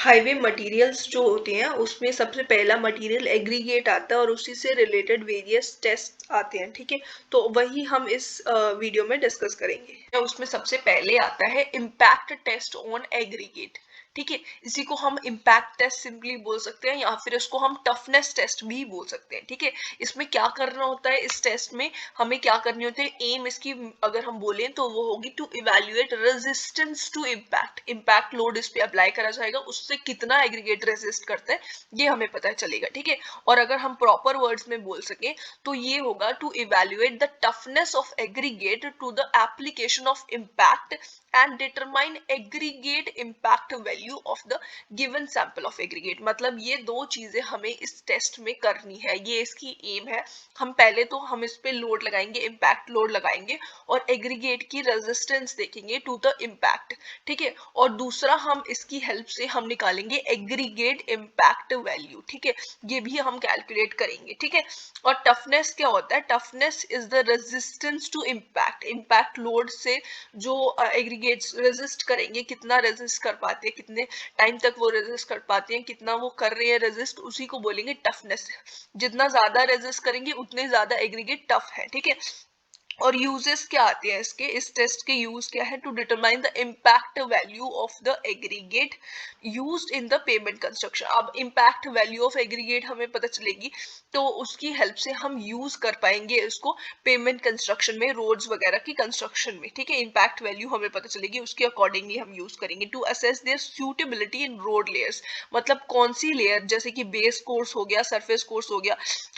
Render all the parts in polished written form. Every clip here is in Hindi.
हाईवे मटेरियल्स जो होते हैं उसमें सबसे पहला मटेरियल एग्रीगेट आता है और उसी से रिलेटेड वेरियस टेस्ट आते हैं, ठीक है। तो वही हम इस वीडियो में डिस्कस करेंगे। उसमें सबसे पहले आता है इम्पैक्ट टेस्ट ऑन एग्रीगेट, ठीक है। इसी को हम इम्पैक्ट टेस्ट सिंपली बोल सकते हैं या फिर इसको हम टफनेस टेस्ट भी बोल सकते हैं, ठीक है। इसमें क्या करना होता है, इस टेस्ट में हमें क्या करनी होती है, एम इसकी अगर हम बोलें तो वो होगी to evaluate resistance to impact. Impact load इस पे अप्लाई करा जाएगा, उससे कितना एग्रीगेट रेजिस्ट करता है ये हमें पता चलेगा, ठीक है। और अगर हम प्रॉपर वर्ड्स में बोल सके तो ये होगा to evaluate the toughness of aggregate to the application of impact and determine aggregate impact value of the given sample of aggregate। मतलब ये दो चीजें हमें इस टेस्ट में करनी है, ये इसकी एम है। हम पहले तो हम इस पे लोड लगाएंगे, इम्पैक्ट लोड लगाएंगे और एग्रीगेट की रेजिस्टेंस देखेंगे टू द इम्पैक्ट, ठीक है। और दूसरा हम इसकी हेल्प से हम निकालेंगे एग्रीगेट इम्पैक्ट वैल्यू, ठीक है। ये भी हम कैलकुलेट करेंगे, ठीक है। और टफनेस क्या होता है, toughness is the resistance to impact. Impact load से जो एग्रीगेट्स रेजिस्ट करेंगे, कितना रेजिस्ट कर पाते हैं, कितने टाइम तक वो रेजिस्ट कर पाते हैं, कितना वो कर रहे हैं रेजिस्ट, उसी को बोलेंगे टफनेस। जितना ज्यादा रेजिस्ट करेंगे उतने ज्यादा एग्रीगेट टफ है, ठीक है। और यूजेस क्या आते हैं इसके, इस टेस्ट के यूज क्या है, to determine the impact value of the aggregate used in the pavement construction. अब इम्पैक्ट वैल्यू ऑफ एग्रीगेट हमें पता चलेगी तो उसकी हेल्प से हम यूज कर पाएंगे इसको पेमेंट कंस्ट्रक्शन में, रोड्स वगैरह की कंस्ट्रक्शन में, ठीक है। इम्पैक्ट वैल्यू हमें पता चलेगी, उसके अकॉर्डिंगली हम यूज करेंगे। To assess their suitability in road layers, मतलब कौन सी लेयर, जैसे कि बेस कोर्स हो गया, सरफेस कोर्स हो गया,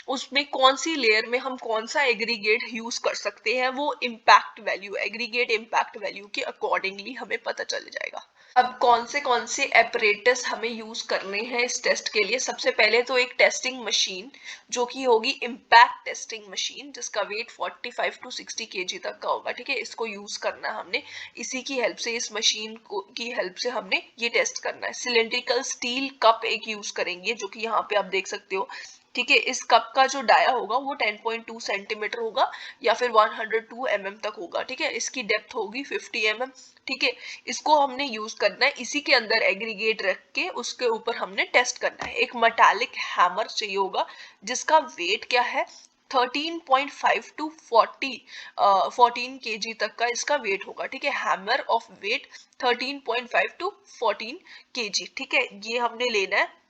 उसमें कौन सी लेयर में हम कौन सा एग्रीगेट यूज कर सकते हैं, वो impact value, aggregate impact value के अकॉर्डिंगली हमें पता चल जाएगा। अब कौन से एपरेटस हमें यूज करने हैं इस टेस्ट के लिए, सबसे पहले तो एक टेस्टिंग मशीन जो कि होगी इम्पैक्ट टेस्टिंग मशीन, जिसका वेट 45 टू 60 केजी तक का होगा, ठीक है। इसको यूज करना है हमने, इसी की हेल्प से, इस मशीन को की हेल्प से हमने ये टेस्ट करना है। सिलेंड्रिकल स्टील कप एक यूज करेंगे, जो कि यहाँ पे आप देख सकते हो, ठीक है। इस कप का जो डाया होगा वो 10.2 सेंटीमीटर होगा या फिर 102 तक होगा, ठीक है। इसकी डेप्थ होगी 50 ठीक है। इसको हमने यूज करना है, इसी के अंदर एग्रीगेट रख के उसके ऊपर हमने टेस्ट करना है। एक मेटालिक हैमर चाहिए होगा जिसका वेट क्या है, 13.5 टू 14 केजी तक का इसका वेट होगा, ठीक है। Hammer of weight 13.5 to 14 kg, ठीक है, ये हमने लेना है।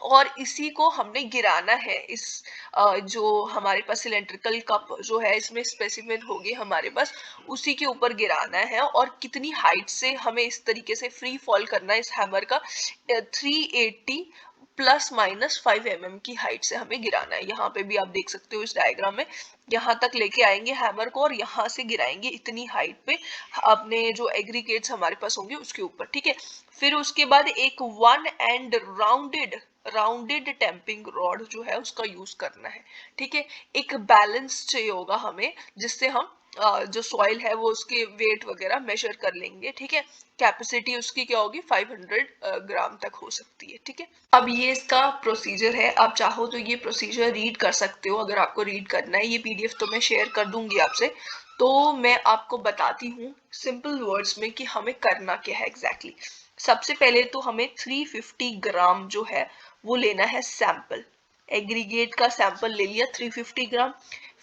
और इसी को हमने गिराना है, इस जो हमारे पास सिलेंड्रिकल कप जो है इसमें स्पेसिमेन होगी हमारे पास, उसी के ऊपर गिराना है। और कितनी हाइट से हमें इस तरीके से फ्री फॉल करना है इस हैमर का, 380 प्लस माइनस 5 की हाइट से हमें गिराना है। यहाँ पे भी आप देख सकते हो इस डायग्राम में, यहाँ तक लेके आएंगे हैमर को और यहाँ से गिराएंगे इतनी हाइट पे अपने जो एग्रीगेट्स हमारे पास होंगे उसके ऊपर, ठीक है। फिर उसके बाद एक one and rounded tamping rod जो है उसका यूज करना है, ठीक है। एक बैलेंस चाहिए होगा हमें, जिससे हम जो सॉइल है वो उसके वेट वगैरह मेजर कर लेंगे, ठीक है। कैपेसिटी उसकी क्या होगी, 500 ग्राम तक हो सकती है, ठीक है। अब ये इसका प्रोसीजर है, आप चाहो तो ये प्रोसीजर रीड कर सकते हो, अगर आपको रीड करना है। ये पीडीएफ तो मैं शेयर कर दूंगी आपसे, तो मैं आपको बताती हूँ सिंपल वर्ड्स में कि हमें करना क्या है एग्जैक्टली। सबसे पहले तो हमें 350 ग्राम जो है वो लेना है सैंपल, एग्रीगेट का सैंपल ले लिया 350 ग्राम।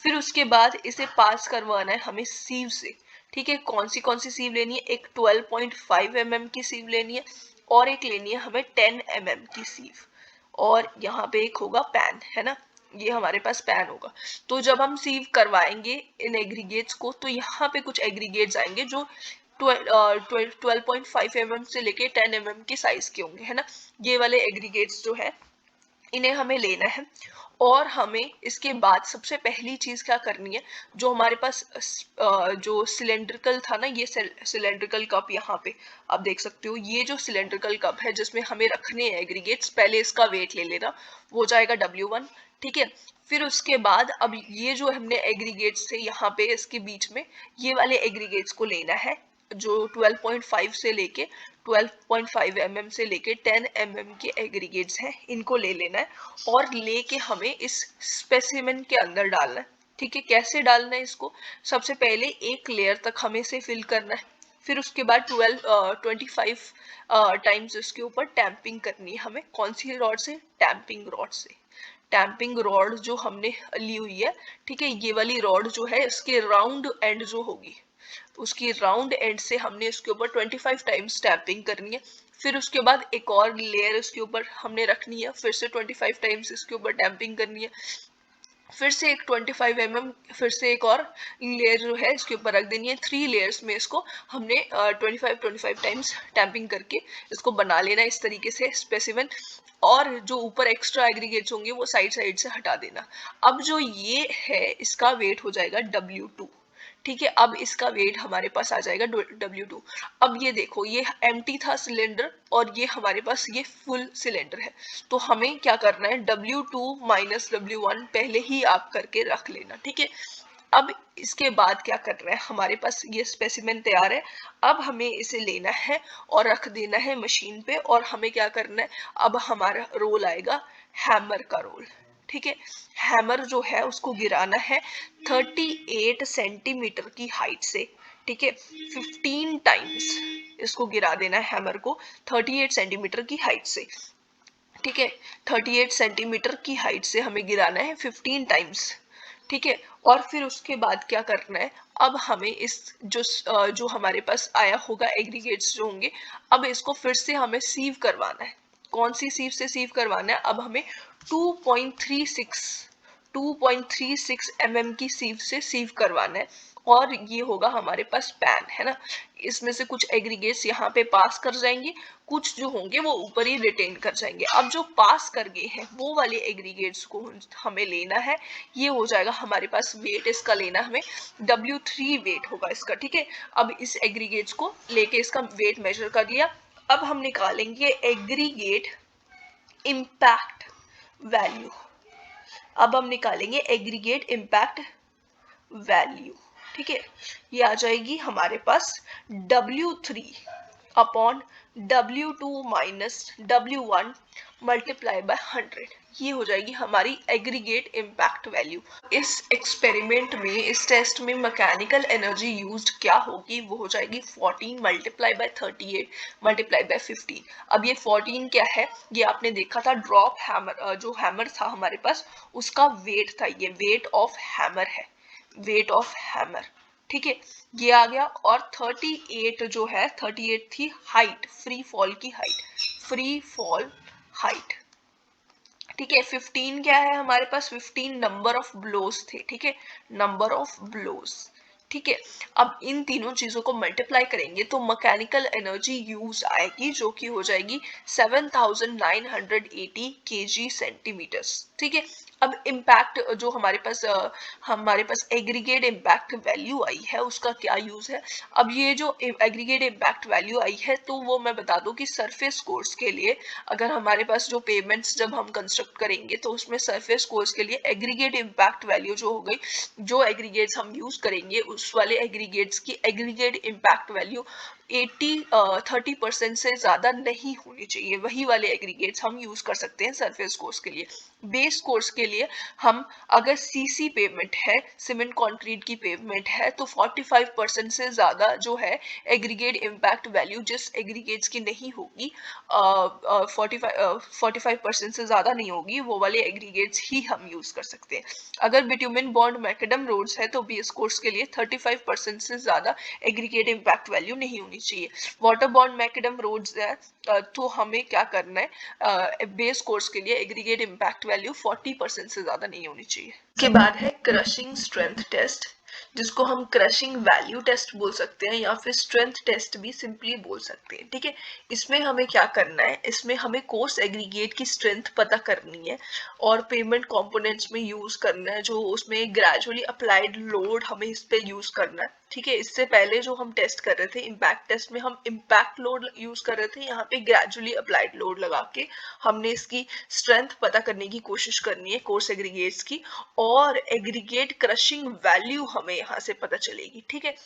फिर उसके बाद इसे पास करवाना है हमें सीव से, ठीक है। कौन सी सीव लेनी है, एक 12.5 की सीव लेनी है और एक लेनी है हमें 10 की सीव। और यहाँ पे एक होगा पैन, है ना, ये हमारे पास पैन होगा। तो जब हम सीव करवाएंगे इन एग्रीगेट्स को तो यहाँ पे कुछ एग्रीगेट्स आएंगे जो 12.5 से लेके 10 के साइज के होंगे, है ना। ये वाले एग्रीगेट्स जो है इन्हें हमें लेना है। और हमें इसके बाद सबसे पहली चीज क्या करनी है, जो हमारे पास जो सिलेंड्रिकल था ना, ये सिलेंड्रिकल कप यहाँ पे आप देख सकते हो, ये जो सिलेंड्रिकल कप है जिसमें हमें रखने हैं एग्रीगेट्स, पहले इसका वेट ले लेना, वो जाएगा W1, ठीक है। फिर उसके बाद अब ये जो हमने एग्रीगेट्स थे यहाँ पे इसके बीच में, ये वाले एग्रीगेट्स को लेना है जो 12.5 से लेके 12.5 से लेके 10 के एग्रीगेट्स हैं, इनको ले लेना है और लेके हमें इस स्पेसिमेन के अंदर डालना है, ठीक है। कैसे डालना है इसको, सबसे पहले एक लेयर तक हमें इसे फिल करना है, फिर उसके बाद 25 टाइम्स इसके ऊपर टैंपिंग करनी है हमें। कौन सी रॉड से? टैंपिंग रॉड से। टैंपिंग रॉड जो हमने ली हुई है, ठीक है, ये वाली रॉड जो है इसके राउंड एंड जो होगी, उसकी राउंड एंड से हमने इसके ऊपर 25 टाइम्स टैपिंग करनी है। फिर उसके बाद एक और लेयर इसके ऊपर हमने रखनी है, फिर से 25 टाइम्स इसके ऊपर टैपिंग करनी है। फिर से एक 25 mm, फिर से एक और लेयर जो है इसके ऊपर रख देनी है। 3 लेयर्स में इसको हमने 25 टाइम्स टैपिंग करके इसको बना लेना इस तरीके से स्पेसिमेन। और जो ऊपर एक्स्ट्रा एग्रीगेट्स होंगे वो साइड साइड से हटा देना। अब जो ये है इसका वेट हो जाएगा W2, ठीक है। अब इसका वेट हमारे पास आ जाएगा W2। अब ये देखो, ये एम्प्टी था सिलेंडर और ये हमारे पास ये फुल सिलेंडर है। तो हमें क्या करना है, W2 माइनस W1 पहले ही आप करके रख लेना, ठीक है। अब इसके बाद क्या कर रहे हैं, हमारे पास ये स्पेसिमेन तैयार है। अब हमें इसे लेना है और रख देना है मशीन पे। और हमें क्या करना है, अब हमारा रोल आएगा हैमर का रोल, ठीक है। हैमर जो है उसको गिराना है 38 सेंटीमीटर की हाइट से, ठीक है। 15 टाइम्स इसको गिरा देना है हैमर को 38 सेंटीमीटर की हाइट से, ठीक है। 38 सेंटीमीटर की हाइट से हमें गिराना है 15 टाइम्स, ठीक है। और फिर उसके बाद क्या करना है, अब हमें इस जो हमारे पास आया होगा एग्रीगेट्स जो होंगे, अब इसको फिर से हमें सीव करवाना है। कौन सी सीव से सीव करवाना है, अब हमें 2.36 mm की सीव से सीव करवाना है। और ये होगा हमारे पास पैन, है ना। इसमें से कुछ एग्रीगेट्स यहाँ पे पास कर जाएंगे, कुछ जो होंगे वो ऊपर ही रिटेन कर जाएंगे। अब जो पास कर गए हैं वो वाले एग्रीगेट्स को हमें लेना है। ये हो जाएगा हमारे पास वेट, इसका लेना हमें W3 वेट होगा इसका, ठीक है। अब इस एग्रीगेट्स को लेके इसका वेट मेजर कर लिया। अब हम निकालेंगे एग्रीगेट इम्पैक्ट वैल्यू। अब हम निकालेंगे एग्रीगेट इम्पैक्ट वैल्यू, ठीक है। ये आ जाएगी हमारे पास W3 upon W2 minus W1 multiply by 100। ये हो जाएगी हमारी एग्रीगेट इम्पैक्ट वैल्यू। इस एक्सपेरिमेंट में, इस टेस्ट में मैकेनिकल एनर्जी यूज्ड क्या होगी, वो हो जाएगी 14 मल्टीप्लाई बाय 38 मल्टीप्लाई बाय 15। अब ये 14 क्या है, ये आपने देखा था ड्रॉप हैमर, जो हैमर था हमारे पास उसका वेट था, ये वेट ऑफ हैमर है, वेट ऑफ हैमर, ठीक है। ये आ गया। और 38 जो है, 38 थी हाइट, फ्री फॉल की हाइट, फ्री फॉल हाइट, ठीक है। 15 क्या है हमारे पास, 15 नंबर ऑफ ब्लोज थे, ठीक है, नंबर ऑफ ब्लोज, ठीक है। अब इन तीनों चीजों को मल्टीप्लाई करेंगे तो मैकेनिकल एनर्जी यूज आएगी जो कि हो जाएगी 7980 kg सेंटीमीटर्स, ठीक है। अब इम्पैक्ट जो हमारे पास एग्रीगेट इम्पैक्ट वैल्यू आई है उसका क्या यूज है। अब ये जो एग्रीगेट इम्पैक्ट वैल्यू आई है तो वो मैं बता दूं कि सरफेस कोर्स के लिए, अगर हमारे पास जो पेमेंट्स जब हम कंस्ट्रक्ट करेंगे तो उसमें सरफेस कोर्स के लिए एग्रीगेट इम्पैक्ट वैल्यू जो हो गई, जो एग्रीगेट्स हम यूज करेंगे उस वाले एग्रीगेट्स की एग्रीगेट इम्पैक्ट वैल्यू 30% से ज्यादा नहीं होनी चाहिए। वही वाले एग्रीगेट्स हम यूज कर सकते हैं सरफेस कोर्स के लिए। बेस कोर्स के लिए हम अगर सीसी पेवमेंट है, सीमेंट कंक्रीट की पेवमेंट है, तो 45% से ज्यादा जो है एग्रीगेट इम्पैक्ट वैल्यू जिस एग्रीगेट्स की नहीं होगी, 45% से ज्यादा नहीं होगी, वो वाले एग्रीगेट्स ही हम यूज कर सकते हैं। अगर बिट्यूमेन बॉन्ड मैकेडम रोड्स है तो बेस कोर्स के लिए 35% से ज्यादा एग्रीगेट इम्पैक्ट वैल्यू नहीं होनी चाहिए। वाटर बॉन्ड मैकेडम रोड्स है तो हमें क्या करना है, बेस कोर्स के लिए एग्रीगेट इम्पैक्ट वैल्यू 40% से ज्यादा नहीं होनी चाहिए। इसके बाद है क्रशिंग स्ट्रेंथ टेस्ट, जिसको हम क्रशिंग वैल्यू टेस्ट बोल सकते हैं या फिर स्ट्रेंथ टेस्ट भी सिंपली बोल सकते हैं, ठीक है। इसमें हमें क्या करना है, इसमें हमें कोर्स एग्रीगेट की स्ट्रेंथ पता करनी है और पेमेंट कंपोनेंट्स में यूज करना है, जो उसमें ग्रेजुअली अप्लाइड लोड हमें इस पे यूज करना है, ठीक है। इससे पहले जो हम टेस्ट कर रहे थे इम्पैक्ट टेस्ट में, हम इम्पैक्ट लोड यूज कर रहे थे, यहाँ पे ग्रेजुअली अप्लाइड लोड लगा के हमने इसकी स्ट्रेंथ पता करने की कोशिश करनी है कोर्स एग्रीगेट्स की। और एग्रीगेट क्रशिंग वैल्यू हमें यहाँ से पता चलेगी, ठीक है।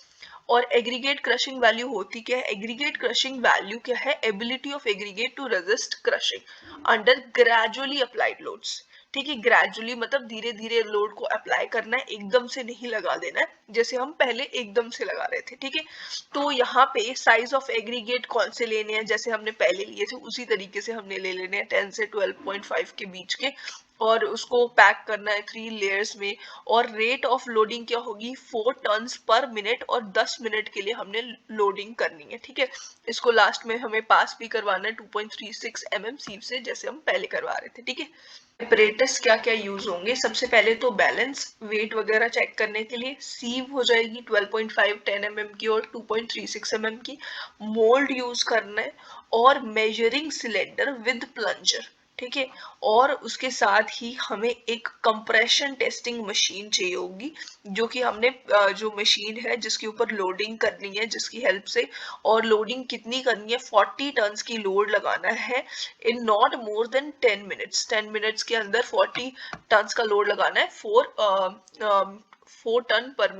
और एग्रीगेट क्रशिंग वैल्यू होती क्या है, एग्रीगेट क्रशिंग वैल्यू क्या है, ability of aggregate to resist crushing under gradually applied loads, ठीक है। ग्रेजुअली मतलब धीरे धीरे लोड को अप्लाई करना है, एकदम से नहीं लगा देना है जैसे हम पहले एकदम से लगा रहे थे, ठीक है। तो यहाँ पे साइज ऑफ एग्रीगेट कौन से लेने हैं, जैसे हमने पहले लिए थे उसी तरीके से हमने ले लेने हैं 10 से 12.5 के बीच के, और उसको पैक करना है 3 लेयर्स में। और रेट ऑफ लोडिंग क्या होगी, 4 टन्स पर मिनट, और 10 मिनट के लिए हमने लोडिंग करनी है, ठीक है। इसको लास्ट में हमें पास भी करवाना है 2.36 mm सीव से, जैसे हम पहले करवा रहे थे, ठीक है। सेपरेटर्स क्या क्या यूज होंगे, सबसे पहले तो बैलेंस वेट वगैरह चेक करने के लिए सीव हो जाएगी 12.5 10 mm की और 2.36 mm की। मोल्ड यूज करना है और मेजरिंग सिलेंडर विद प्लंजर, ठीक है। और उसके साथ ही हमें एक कंप्रेशन टेस्टिंग मशीन चाहिए होगी, जो कि हमने जो मशीन है जिसके ऊपर लोडिंग करनी है, जिसकी हेल्प से, और लोडिंग कितनी करनी है, 40 टन्स की लोड लगाना है in not more than 10 minutes. 10 minutes के अंदर 40 टन्स का लोड लगाना है 4 टन पर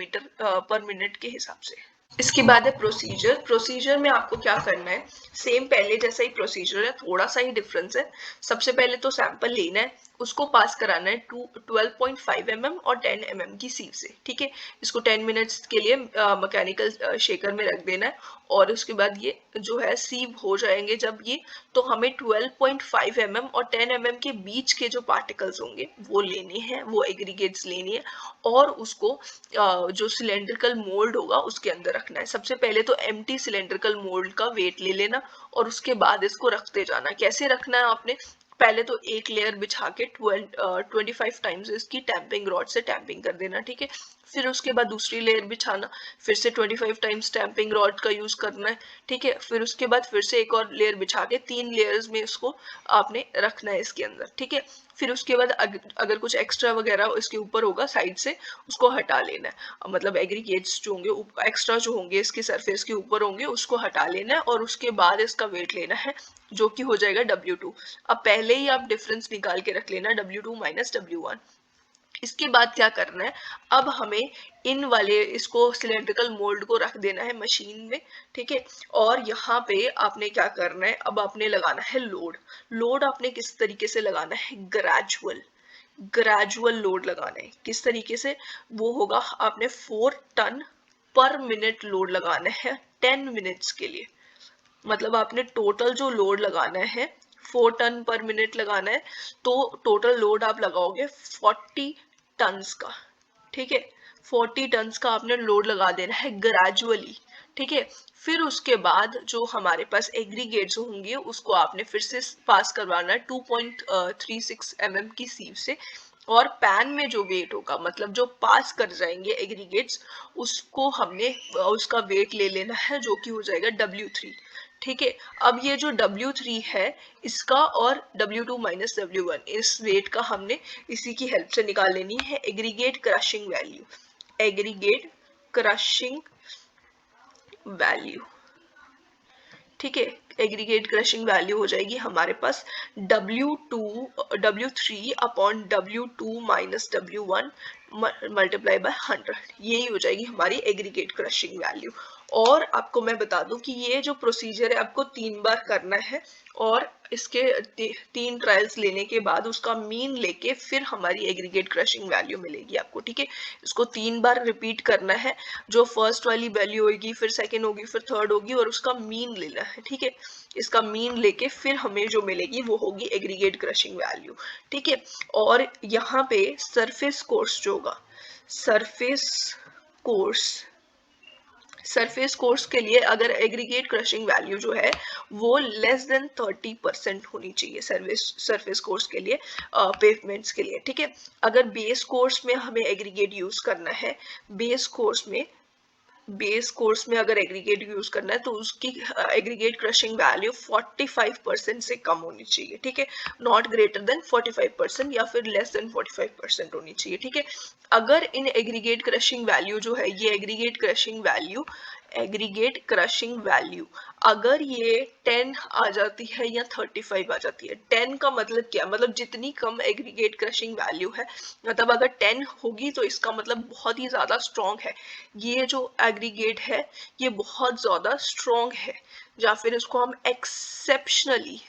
मिनट के हिसाब से। इसके बाद है प्रोसीजर। प्रोसीजर में आपको क्या करना है, सेम पहले जैसा ही प्रोसीजर है, थोड़ा सा ही डिफरेंस है। सबसे पहले तो सैंपल लेना है, उसको पास कराना है 12.5 mm और 10 mm की सीव से, ठीक है। इसको 10 मिनट्स के लिए मैकेनिकल शेकर में रख देना है, और उसके बाद ये जो है सीव हो जाएंगे जब ये, तो हमें 12.5 mm और 10 mm के बीच के जो पार्टिकल्स होंगे वो लेने हैं, वो एग्रीगेट्स लेनी है, और उसको जो सिलेंड्रिकल मोल्ड होगा उसके अंदर रखना है। सबसे पहले तो एम्प्टी सिलेंड्रिकल मोल्ड का वेट ले लेना, और उसके बाद इसको रखते जाना। कैसे रखना है आपने, पहले तो एक लेयर बिछा के 25 टाइम्स इसकी टैंपिंग रॉड से टैंपिंग कर देना, ठीक है। फिर उसके बाद दूसरी लेयर बिछाना, फिर से 25 टाइम्स टैंपिंग रॉड का यूज करना है, ठीक है। फिर उसके बाद फिर से एक और लेयर बिछा के 3 लेयर्स में इसको आपने रखना है इसके अंदर, ठीक है। फिर उसके बाद अगर कुछ एक्स्ट्रा वगैरह इसके ऊपर होगा साइड से, उसको हटा लेना है। मतलब एग्रीगेट्स जो होंगे एक्स्ट्रा जो होंगे इसके सरफेस के ऊपर होंगे, उसको हटा लेना है, और उसके बाद इसका वेट लेना है, जो कि हो जाएगा W2। अब पहले ही आप डिफरेंस निकाल के रख लेना, W2 माइनस W1। इसके बाद क्या करना है, अब हमें इन वाले इसको सिलेंड्रिकल मोल्ड को रख देना है मशीन में, ठीक है। और यहाँ पे आपने क्या करना है, अब आपने लगाना है लोड। लोड आपने किस तरीके से लगाना है, ग्रेजुअल लोड लगाना है। किस तरीके से वो होगा, आपने 4 टन पर मिनट लोड लगाना है 10 मिनट्स के लिए। मतलब आपने टोटल जो लोड लगाना है 4 टन पर मिनट लगाना है, तो टोटल लोड आप लगाओगे 40 टन्स का, ठीक है। 40 टन्स का आपने लोड लगा देना है ग्रेजुअली, ठीक है। फिर उसके बाद जो हमारे पास एग्रीगेट्स होंगे उसको आपने फिर से पास करवाना है 2.36 mm की सीव से, और पैन में जो वेट होगा, मतलब जो पास कर जाएंगे एग्रीगेट्स, उसको हमने उसका वेट ले लेना है, जो कि हो जाएगा W3, ठीक है। अब ये जो W3 है इसका और W2 माइनस W1, इस वेट का हमने इसी की हेल्प से निकाल लेनी है aggregate crushing value. Aggregate crushing value, ठीक है। एग्रीगेट क्रशिंग वैल्यू हो जाएगी हमारे पास W3 upon W2 minus W1 multiply by 100, यही हो जाएगी हमारी एग्रीगेट क्रशिंग वैल्यू। और आपको मैं बता दूं कि ये जो प्रोसीजर है आपको 3 बार करना है, और इसके 3 ट्रायल्स लेने के बाद उसका मीन लेके फिर हमारी एग्रीगेट क्रशिंग वैल्यू मिलेगी आपको, ठीक है। इसको 3 बार रिपीट करना है, जो फर्स्ट वाली वैल्यू होगी, फिर सेकेंड होगी, फिर थर्ड होगी, और उसका मीन लेना है, ठीक है। इसका मीन लेके फिर हमें जो मिलेगी वो होगी एग्रीगेट क्रशिंग वैल्यू, ठीक है। और यहाँ पे सरफेस कोर्स जो होगा, सरफेस कोर्स सरफेस कोर्स के लिए अगर एग्रीगेट क्रशिंग वैल्यू जो है वो लेस देन 30% होनी चाहिए सरफेस कोर्स के लिए, पेवमेंट्स के लिए, ठीक है। अगर बेस कोर्स में हमें एग्रीगेट यूज करना है, बेस कोर्स में अगर एग्रीगेट यूज करना है, तो उसकी एग्रीगेट क्रशिंग वैल्यू 45% से कम होनी चाहिए, ठीक है। नॉट ग्रेटर देन 45% या फिर लेस देन 45% होनी चाहिए, ठीक है। अगर इन एग्रीगेट क्रशिंग वैल्यू जो है, ये एग्रीगेट क्रशिंग वैल्यू अगर ये 10 आ जाती है या 35 आ जाती है, 10 का मतलब क्या, मतलब जितनी कम एग्रीगेट क्रशिंग वैल्यू है, मतलब अगर 10 होगी तो इसका मतलब बहुत ही ज्यादा स्ट्रॉन्ग है, ये जो एग्रीगेट है ये बहुत ज्यादा स्ट्रॉन्ग है, या फिर इसको हम एक्सेप्शनली,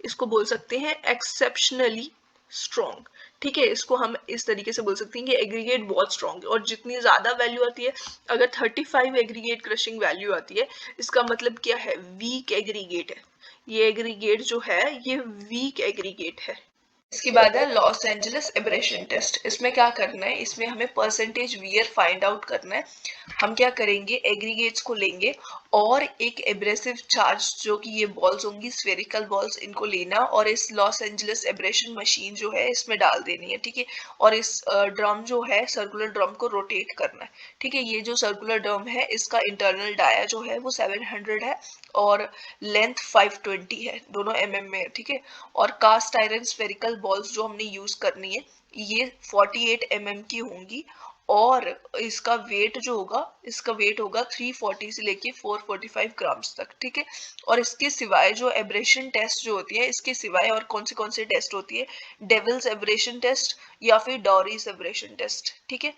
इसको बोल सकते हैं एक्सेप्शनली स्ट्रॉन्ग। ठीक है, इसको हम इस तरीके से बोल सकते हैं कि एग्रीगेट बहुत स्ट्रॉन्ग है। और जितनी ज्यादा वैल्यू आती है, अगर 35 एग्रीगेट क्रशिंग वैल्यू आती है, इसका मतलब क्या है, वीक एग्रीगेट है। ये एग्रीगेट जो है ये वीक एग्रीगेट है। इसके बाद है लॉस एंजलिस एब्रेशन टेस्ट। इसमें क्या करना है, इसमें हमें परसेंटेज वियर फाइंड आउट करना है। हम क्या करेंगे, एग्रीगेट्स को लेंगे और एक एब्रेसिव चार्ज, जो कि ये बॉल्स होंगी स्फेरिकल बॉल्स, इनको लेना और इस लॉस एंजलिस एब्रेशन मशीन जो है इसमें डाल देनी है। ठीक है, और इस ड्रम जो है, सर्कुलर ड्रम को रोटेट करना है। ठीक है, ये जो सर्कुलर ड्रम है इसका इंटरनल डाया जो है वो 700 है और लेंथ 520 है, दोनों में है। ठीक है, और कास्ट आयरन स्फेरिकल बॉल्स जो हमने यूज करनी है ये 48 की होंगी और इसका वेट जो होगा, इसका वेट होगा 340 से लेके 445 ग्राम्स तक। ठीक है, और इसके सिवाय जो एब्रेशन टेस्ट जो होती है, इसके सिवाय और कौन से टेस्ट होती है, डेविल्स एब्रेशन टेस्ट या फिर डॉरीज एब्रेशन टेस्ट। ठीक है,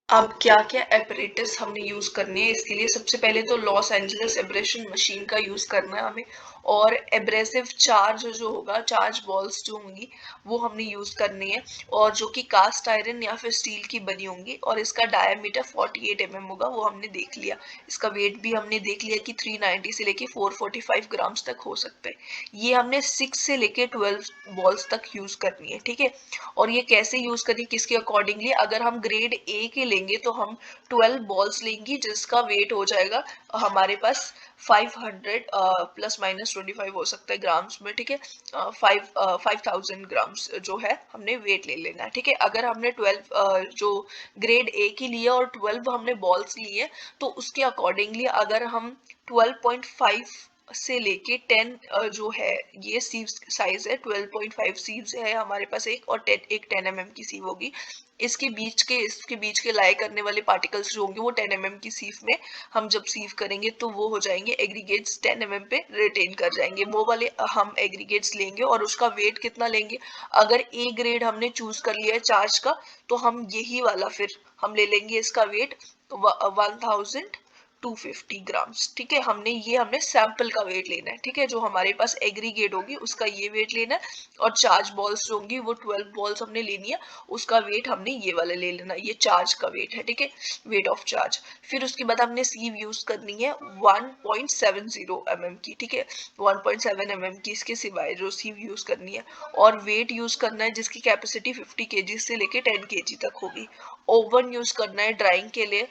अब क्या क्या एपरेटस हमने यूज करनी है इसके लिए, सबसे पहले तो लॉस एंजलिस एब्रेशन मशीन का यूज करना है हमें, और एब्रेसिव चार्ज जो होगा, चार्ज बॉल्स जो होंगी वो हमने यूज करनी है, और जो कि कास्ट आयरन या फिर स्टील की बनी होंगी, और इसका डायमीटर 48 होगा, वो हमने देख लिया। इसका वेट भी हमने देख लिया कि 390 से लेके 445 ग्राम्स तक हो सकता है। ये हमने 6 से लेके 12 बॉल्स तक यूज करनी है। ठीक है, और ये कैसे यूज करनी, किसके अकॉर्डिंगली, अगर हम ग्रेड ए के लेंगे तो हम 12 बॉल्स लेंगे जिसका वेट हो जाएगा हमारे पास 500 प्लस माइनस 25 हो सकता है ग्राम्स में। ठीक है, 5000 ग्राम्स जो है हमने वेट ले लेना है। ठीक है, अगर हमने 12 जो ग्रेड ए की लिए और 12 हमने बॉल्स लिए, तो उसके अकॉर्डिंगली अगर हम 12.5 से लेके 10 जो है, ये सीव्स साइज है, 12.5 सीव्स है हमारे पास एक, और 10 की सीव होगी। इसके बीच के लाई करने वाले पार्टिकल्स जो होंगे वो 10 की सीव में हम जब सीव करेंगे तो वो हो जाएंगे एग्रीगेट्स 10 पे रिटेन कर जाएंगे। वो वाले हम एग्रीगेट्स लेंगे और उसका वेट कितना लेंगे, अगर ए ग्रेड हमने चूज कर लिया है चार्ज का, तो हम यही वाला फिर हम ले लेंगे, इसका वेट 1250 ग्राम्स। ठीक है, हमने सैंपल का वेट लेना है। ठीक है, जो हमारे पास एग्रीगेट होगी उसका ये वेट लेना है, और चार्ज बॉल्स जो होंगी वो 12 बॉल्स हमने लेनी है, उसका वेट हमने ये वाला ले लेना, ये चार्ज का वेट है। ठीक है, वेट ऑफ चार्ज। फिर उसके बाद हमने सीव यूज करनी है 1.70 की। ठीक है, 1.7 की इसके सिवाय जो सीव यूज करनी है, और वेट यूज करना है जिसकी कैपेसिटी 50 kg से लेके 10 kg तक होगी। ओवन यूज करना है ड्राइंग के लिए।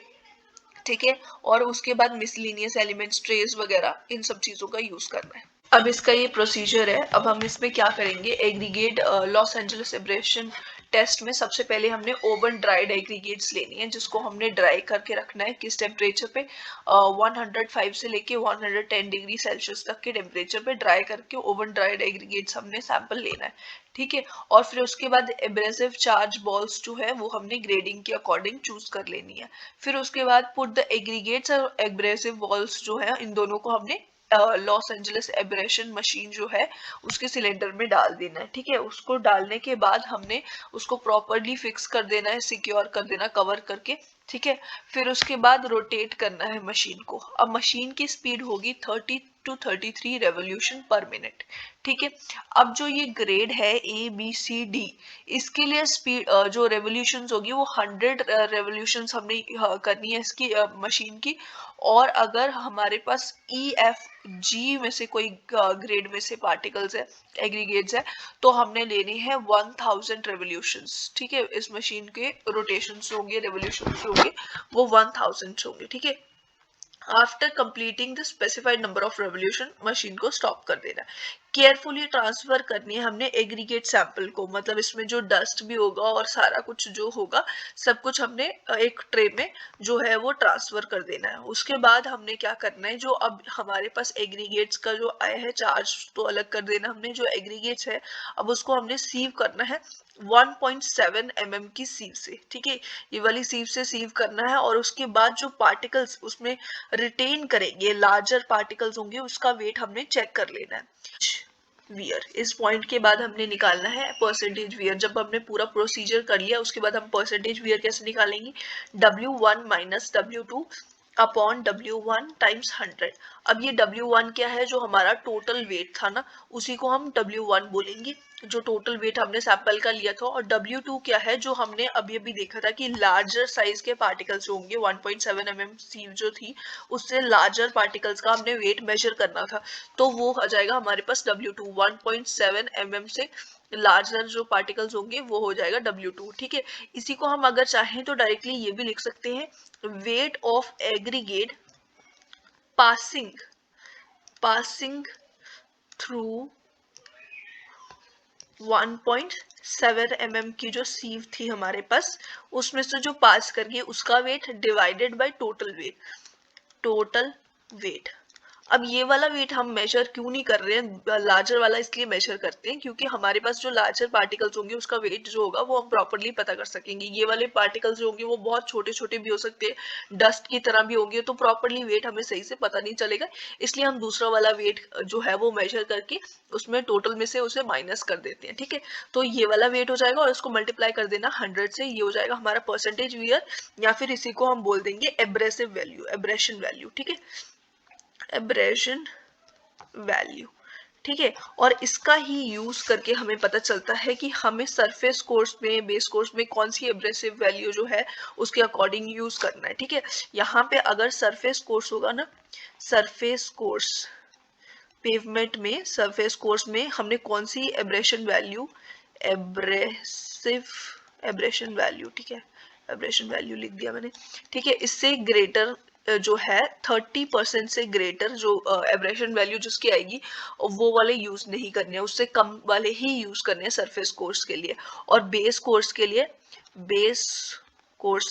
ठीक है, और उसके बाद मिसलिनियस एलिमेंट्स, ट्रेस वगैरह, इन सब चीजों का यूज करना है। अब इसका ये प्रोसीजर है। अब हम इसमें क्या करेंगे, aggregate Los Angeles abrasion test में सबसे पहले हमने ओवन ड्राइड एग्रीगेट्स लेनी है, जिसको हमने ड्राई करके रखना है किस टेम्परेचर पे, 105 से लेके 110 डिग्री सेल्सियस तक के टेम्परेचर पे ड्राई करके ओवन ड्राइड एग्रीगेट्स हमने सैंपल लेना है। ठीक है, और फिर उसके बाद एब्रेसिव चार्ज बॉल्स जो है वो हमने ग्रेडिंग के अकॉर्डिंग चूज कर लेनी है। फिर उसके बाद पुट द एग्रीगेट्स और एब्रेसिव बॉल्स जो है, इन दोनों को हमने लॉस एंजलिस एब्रेशन मशीन जो है उसके सिलेंडर में डाल देना है। ठीक है, उसको डालने के बाद हमने उसको प्रॉपरली फिक्स कर देना है, सिक्योर कर देना कवर करके। ठीक है, फिर उसके बाद रोटेट करना है मशीन को। अब मशीन की स्पीड होगी 30 to 33 रेवोल्यूशन पर मिनट। ठीक है, अब जो ये ग्रेड है ए बी सी डी, इसके लिए स्पीड जो रेवोल्यूशंस होगी वो 100 रेवोल्यूशंस हमने करनी है इसकी मशीन की। और अगर हमारे पास ई एफ जी में से कोई ग्रेड में से पार्टिकल्स है, एग्रीगेट्स है, तो हमने लेनी है 1000 रेवोल्यूशंस। ठीक है, इस मशीन के रोटेशंस होंगे, रेवोल्यूशंस होंगे वो 1000 होंगे। ठीक है, after completing the specified number of revolution machine को स्टॉप कर देना है। केयरफुली ट्रांसफर करनी है हमने एग्रीगेट सैंपल को, मतलब इसमें जो डस्ट भी होगा और सारा कुछ जो होगा सब कुछ हमने एक ट्रे में जो है वो ट्रांसफर कर देना है। उसके बाद हमने क्या करना है, जो अब हमारे पास एग्रीगेट्स का जो आया है चार्ज तो अलग कर देना हमने, जो एग्रीगेट्स है अब उसको हमने सीव करना है 1.7 की सीव से। ठीक है, ये वाली सीव से सीव करना है, और उसके बाद जो पार्टिकल्स उसमें रिटेन करेंगे, लार्जर पार्टिकल्स होंगे, उसका वेट हमने चेक कर लेना है। वियर, इस पॉइंट के बाद हमने निकालना है परसेंटेज वियर। जब हमने पूरा प्रोसीजर कर लिया उसके बाद हम परसेंटेज वियर कैसे निकालेंगे, W1 minus W2 upon W1 times 100। अब ये W1 क्या है, जो हमारा टोटल वेट था ना, उसी को हम W1 बोलेंगे, जो टोटल वेट हमने सैंपल का लिया था। और W2 क्या है, जो हमने अभी अभी देखा था कि लार्जर साइज के पार्टिकल्स जो होंगे 1.7 mm सीव जो थी, उससे लार्जर पार्टिकल्स का हमने वेट मेजर करना था, तो वो आ जाएगा हमारे पास W2। 1.7 mm से लार्जर जो पार्टिकल्स होंगे वो हो जाएगा W2। ठीक है, इसी को हम अगर चाहें तो डायरेक्टली ये भी लिख सकते हैं, weight of aggregate passing through 1.7 mm की जो सीव थी हमारे पास, उसमें से जो पास कर गई उसका weight divided by total weight. अब ये वाला वेट हम मेजर क्यों नहीं कर रहे हैं, लार्जर वाला इसलिए मेजर करते हैं क्योंकि हमारे पास जो लार्जर पार्टिकल्स होंगे उसका वेट जो होगा वो हम प्रॉपरली पता कर सकेंगे। ये वाले पार्टिकल्स जो होंगे वो बहुत छोटे छोटे भी हो सकते हैं, डस्ट की तरह भी होंगे, तो प्रॉपरली वेट हमें सही से पता नहीं चलेगा, इसलिए हम दूसरा वाला वेट जो है वो मेजर करके उसमें टोटल में से उसे माइनस कर देते हैं। ठीक है, तो ये वाला वेट हो जाएगा और इसको मल्टीप्लाई कर देना 100 से, ये हो जाएगा हमारा परसेंटेज वियर, या फिर इसी को हम बोल देंगे एब्रेसिव वैल्यू, एब्रेशन वैल्यू। ठीक है, एब्रेशन वैल्यू। ठीक है, और इसका ही यूज करके हमें पता चलता है कि हमें सरफेस कोर्स में, बेस कोर्स में कौन सी एब्रेसिव वैल्यू जो है उसके अकॉर्डिंग यूज करना है। ठीक है, यहाँ पे अगर सरफेस कोर्स होगा ना, सरफेस कोर्स पेवमेंट में, सरफेस कोर्स में हमने कौन सी एब्रेशन वैल्यू, एब्रेशन वैल्यू, ठीक है, एब्रेशन वैल्यू लिख दिया मैंने। ठीक है, इससे ग्रेटर जो है 30% से ग्रेटर जो एब्रेशन वैल्यू जिसकी आएगी वो वाले यूज नहीं करने हैं, उससे कम वाले ही यूज करने हैं सरफेस कोर्स के लिए। और बेस कोर्स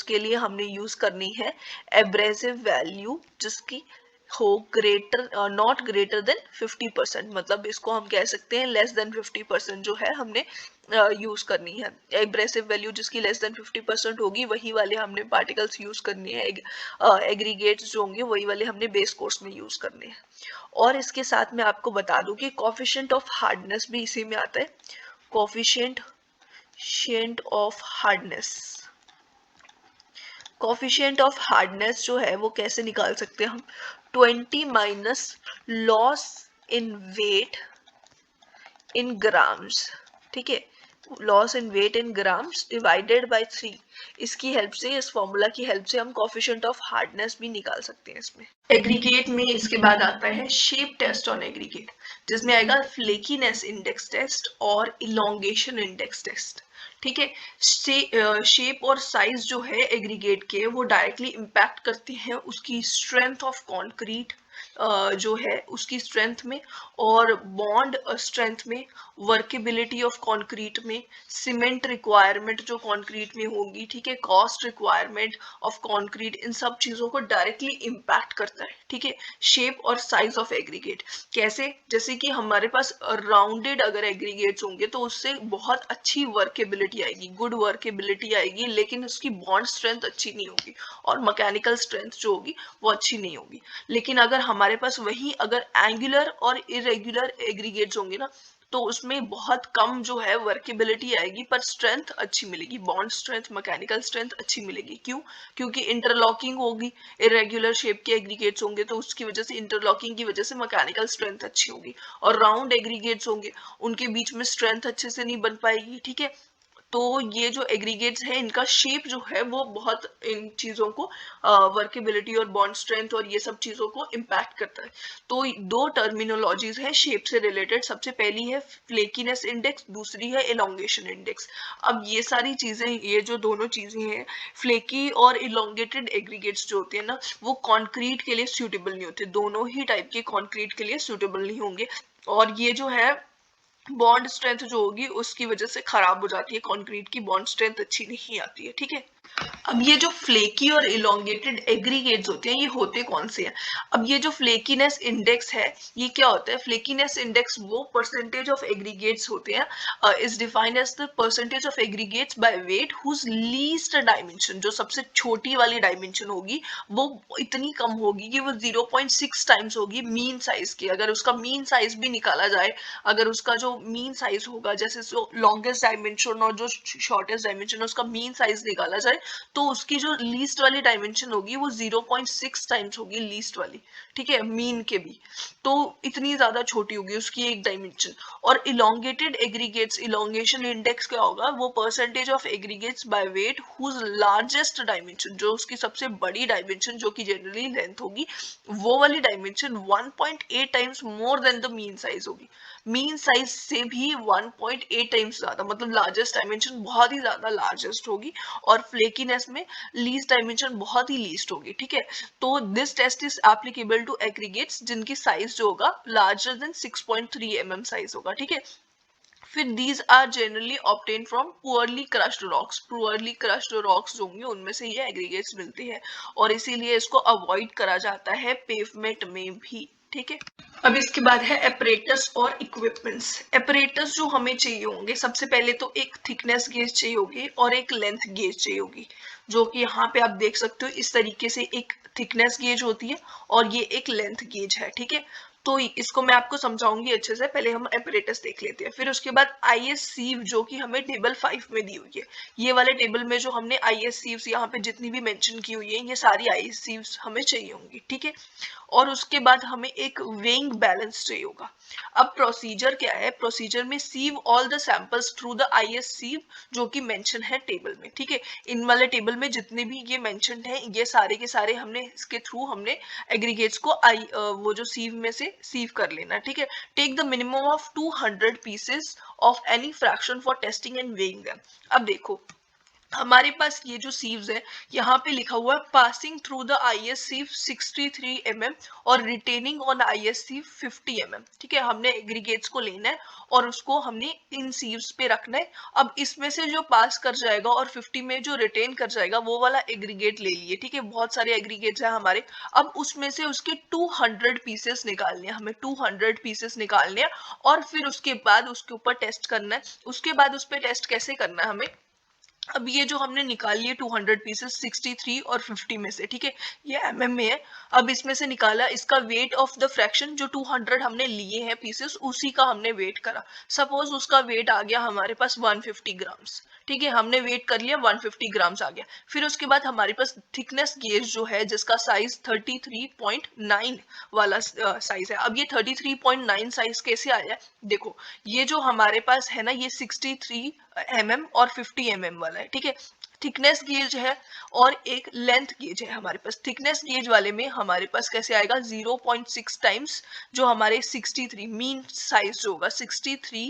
के लिए हमने यूज करनी है एब्रेसिव वैल्यू जिसकी हो ग्रेटर, नॉट ग्रेटर देन 50%, मतलब इसको हम कह सकते हैं लेस देन 50% जो है हमने यूज करनी है। एब्रेसिव वैल्यू जिसकी लेस देन 50% होगी वही वाले हमने पार्टिकल्स यूज करने हैं, एग्रीगेट्स जो होंगे वही वाले हमने बेस कोर्स में यूज करने हैं। और इसके साथ मैं आपको बता दूं कि कोफिशिएंट ऑफ हार्डनेस भी इसी में आता है। Coefficient of hardness, coefficient of hardness जो है वो कैसे निकाल सकते हैं हम, 20 minus loss in weight in grams. ठीक है, loss in weight in grams divided by 3, इसकी हेल्प से, इस फॉर्मूला की हेल्प से हम कोफिशिएंट ऑफ हार्डनेस भी निकाल सकते हैं इसमें। एग्रीगेट में इसके बाद आता है शेप टेस्ट ऑन एग्रीगेट, जिसमें आएगा फ्लेकीनेस इंडेक्स टेस्ट और इलोंगेशन इंडेक्स टेस्ट। ठीक है, शेप और साइज जो है एग्रीगेट के वो डायरेक्टली इम्पैक्ट करते हैं उसकी स्ट्रेंथ ऑफ कॉन्क्रीट जो है उसकी स्ट्रेंथ में, और बॉन्ड स्ट्रेंथ में, वर्केबिलिटी ऑफ कंक्रीट में, सीमेंट रिक्वायरमेंट जो कंक्रीट में होगी, ठीक है, कॉस्ट रिक्वायरमेंट ऑफ कंक्रीट, इन सब चीजों को डायरेक्टली इम्पैक्ट करता है। ठीक है, शेप और साइज ऑफ एग्रीगेट कैसे, जैसे कि हमारे पास राउंडेड अगर एग्रीगेट्स होंगे तो उससे बहुत अच्छी वर्केबिलिटी आएगी, गुड वर्केबिलिटी आएगी, लेकिन उसकी बॉन्ड स्ट्रेंथ अच्छी नहीं होगी और मैकेनिकल स्ट्रेंथ जो होगी वो अच्छी नहीं होगी। लेकिन अगर हमारे पास वही अगर एंगुलर और इरेगुलर एग्रीगेट्स होंगे ना, तो उसमें बहुत कम जो है वर्केबिलिटी आएगी पर स्ट्रेंथ अच्छी मिलेगी, बॉन्ड स्ट्रेंथ, मैकेनिकल स्ट्रेंथ अच्छी मिलेगी। क्यों? क्योंकि इंटरलॉकिंग होगी, इरेगुलर शेप के एग्रीगेट्स होंगे तो उसकी वजह से, इंटरलॉकिंग की वजह से मैकेनिकल स्ट्रेंथ अच्छी होगी, और राउंड एग्रीगेट्स होंगे उनके बीच में स्ट्रेंथ अच्छे से नहीं बन पाएगी। ठीक है, तो ये जो एग्रीगेट्स है इनका शेप जो है वो बहुत इन चीजों को, वर्केबिलिटी और बॉन्ड स्ट्रेंथ और ये सब चीजों को इम्पैक्ट करता है। तो दो टर्मिनोलॉजीज है शेप से रिलेटेड, सबसे पहली है फ्लेकीनेस इंडेक्स, दूसरी है इलोंगेशन इंडेक्स। अब ये सारी चीजें, ये जो दोनों चीजें हैं, फ्लेकी और इलोंगेटेड एग्रीगेट्स जो होते हैं ना, वो कॉन्क्रीट के लिए सूटेबल नहीं होते, दोनों ही टाइप के कॉन्क्रीट के लिए सूटेबल नहीं होंगे, और ये जो है बॉन्ड स्ट्रेंथ जो होगी उसकी वजह से खराब हो जाती है, कंक्रीट की बॉन्ड स्ट्रेंथ अच्छी नहीं आती है। ठीक है, अब ये जो फ्लेकी और इलोंगेटेड एग्रीगेट्स होते हैं ये होते कौन से हैं? अब ये जो फ्लेकीनेस इंडेक्स है ये क्या होता है? फ्लेकीनेस इंडेक्स वो परसेंटेज ऑफ एग्रीगेट्स होते हैं, is defined as the percentage of aggregates by weight whose least dimension, जो सबसे छोटी वाली डायमेंशन होगी वो इतनी कम होगी कि वो 0.6 टाइम्स होगी मीन साइज की। अगर उसका मीन साइज भी निकाला जाए, अगर उसका जो मीन साइज होगा, जैसे लॉन्गेस्ट डायमेंशन और जो शॉर्टेस्ट डायमेंशन है उसका मीन साइज निकाला जाए है तो उसकी जो लीस्ट वाली डायमेंशन होगी वो 0.6 टाइम्स होगी लीस्ट वाली, ठीक है, मीन के भी। तो इतनी ज्यादा छोटी होगी उसकी एक डायमेंशन। और इलोंगेटेड एग्रीगेट्स, इलोंगेशन इंडेक्स क्या होगा, वो percentage of aggregates by weight whose largest dimension, जो उसकी सबसे बड़ी डायमेंशन जो कि जनरली लेंथ होगी, वो वाली dimension 1.8 times more than the mean size होगी। मीन साइज से भी 1.8 टाइम्स ज्यादा, मतलब लार्जेस्ट डायमेंशन बहुत ही ज्यादा लार्जेस्ट होगी, और फ्लेकीनेस में लीस्ट डायमेंशन बहुत ही लीस्ट होगी, ठीक है। तो this test is applicable to aggregates जिनकी साइज जो होगा लार्जर देन 6.3 mm साइज होगा, ठीक है। फिर these are generally obtain from poorly crushed rocks, poorly crushed rocks जो होंगे उनमें से ये एग्रीगेट्स मिलते हैं, और इसीलिए इसको अवॉइड करा जाता है पेवमेंट में भी, ठीक है। अब इसके बाद है एपरेटस और इक्विपमेंट्स। एपरेटस जो हमें चाहिए होंगे, सबसे पहले तो एक थिकनेस गेज चाहिए होगी और एक लेंथ गेज चाहिए होगी, जो कि यहाँ पे आप देख सकते हो इस तरीके से एक थिकनेस गेज होती है और ये एक लेंथ गेज है, ठीक है। तो इसको मैं आपको समझाऊंगी अच्छे से, पहले हम एपरेटस देख लेते हैं। फिर उसके बाद आईएस सीव जो कि हमें टेबल 5 में दी हुई है, ये वाले टेबल में जो हमने आईएस सीव्स यहाँ पे जितनी भी मेंशन की हुई है, ये सारी आईएस सीव्स हमें चाहिए होंगी, ठीक है। और उसके बाद हमें एक वेइंग बैलेंस चाहिए होगा। अब प्रोसीजर क्या है, प्रोसीजर में sieve all the samples through the IS sieve जो कि मेंशन है टेबल में, ठीक है। इन वाले टेबल में जितने भी ये मेंशन है, ये सारे के सारे हमने इसके थ्रू हमने एग्रीगेट्स को वो जो सीव में से सीव कर लेना, ठीक है। Take the minimum of 200 pieces of any fraction for testing and weighing them. अब देखो हमारे पास ये जो सीव्स है, यहाँ पे लिखा हुआ है passing through the IS sieve 63 mm और retaining on IS sieve 50 mm, ठीक है। हमने एग्रीगेट्स को लेना है और उसको हमने इन सीव्स पे रखना है। अब इसमें से जो पास कर जाएगा और 50 में जो रिटेन कर जाएगा वो वाला एग्रीगेट ले लिए, ठीक है। बहुत सारे एग्रीगेट्स है हमारे, अब उसमें से उसके 200 पीसेस निकालने हैं, हमें 200 पीसेस निकालने हैं और फिर उसके बाद उसके ऊपर टेस्ट करना है। उसके बाद उस पर टेस्ट कैसे करना है हमें, अब ये जो हमने निकाल लिए 200 पीसेस 63 और 50 में से, ठीक है, ये एमएम में है। अब इसमें से निकाला इसका वेट ऑफ द फ्रैक्शन, जो 200 हमने लिए हैं पीसेस उसी का हमने वेट करा। सपोज उसका वेट आ गया हमारे पास 150 ग्राम्स, ठीक है, हमने वेट कर लिया 150 ग्राम्स आ गया। फिर उसके बाद हमारे पास थिकनेस गेज जो है जिसका साइज 33.9 वाला साइज है। अब ये 33.9 साइज कैसे आया, देखो ये जो हमारे पास है ना, ये 63 mm और 50 mm वाला है, ठीक है। थिकनेस गेज है और एक लेंथ गेज है हमारे पास। थिकनेस गेज वाले में हमारे पास कैसे आएगा 0.6 टाइम्स जो हमारे 63 मीन साइज जो होगा 63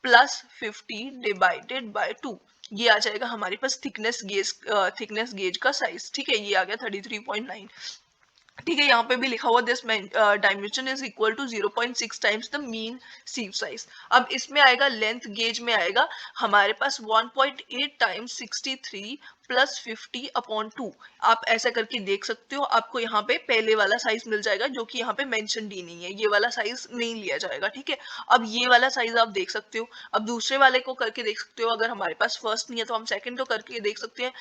प्लस 50 डिवाइडेड बाय 2, ये आ जाएगा हमारे पास थिकनेस गेज का साइज, ठीक है। ये आ गया 33.9, ठीक है। यहाँ पे भी लिखा हुआ this dimension is equal to 0.6 times the mean sieve size. अब इसमें आएगा लेंथ गेज में आएगा हमारे पास 1.8 टाइम्स 63 प्लस 50 अपॉन 2। आप ऐसा करके देख सकते हो, आपको यहाँ पे पहले वाला साइज मिल जाएगा जो कि यहाँ पे मेंशन ही नहीं है, ये वाला साइज नहीं लिया जाएगा, ठीक है। अब ये वाला साइज आप देख सकते हो। अब दूसरे वाले को करके देख सकते हो, अगर हमारे पास फर्स्ट नहीं है तो हम सेकंड तो करके देख सकते हैं।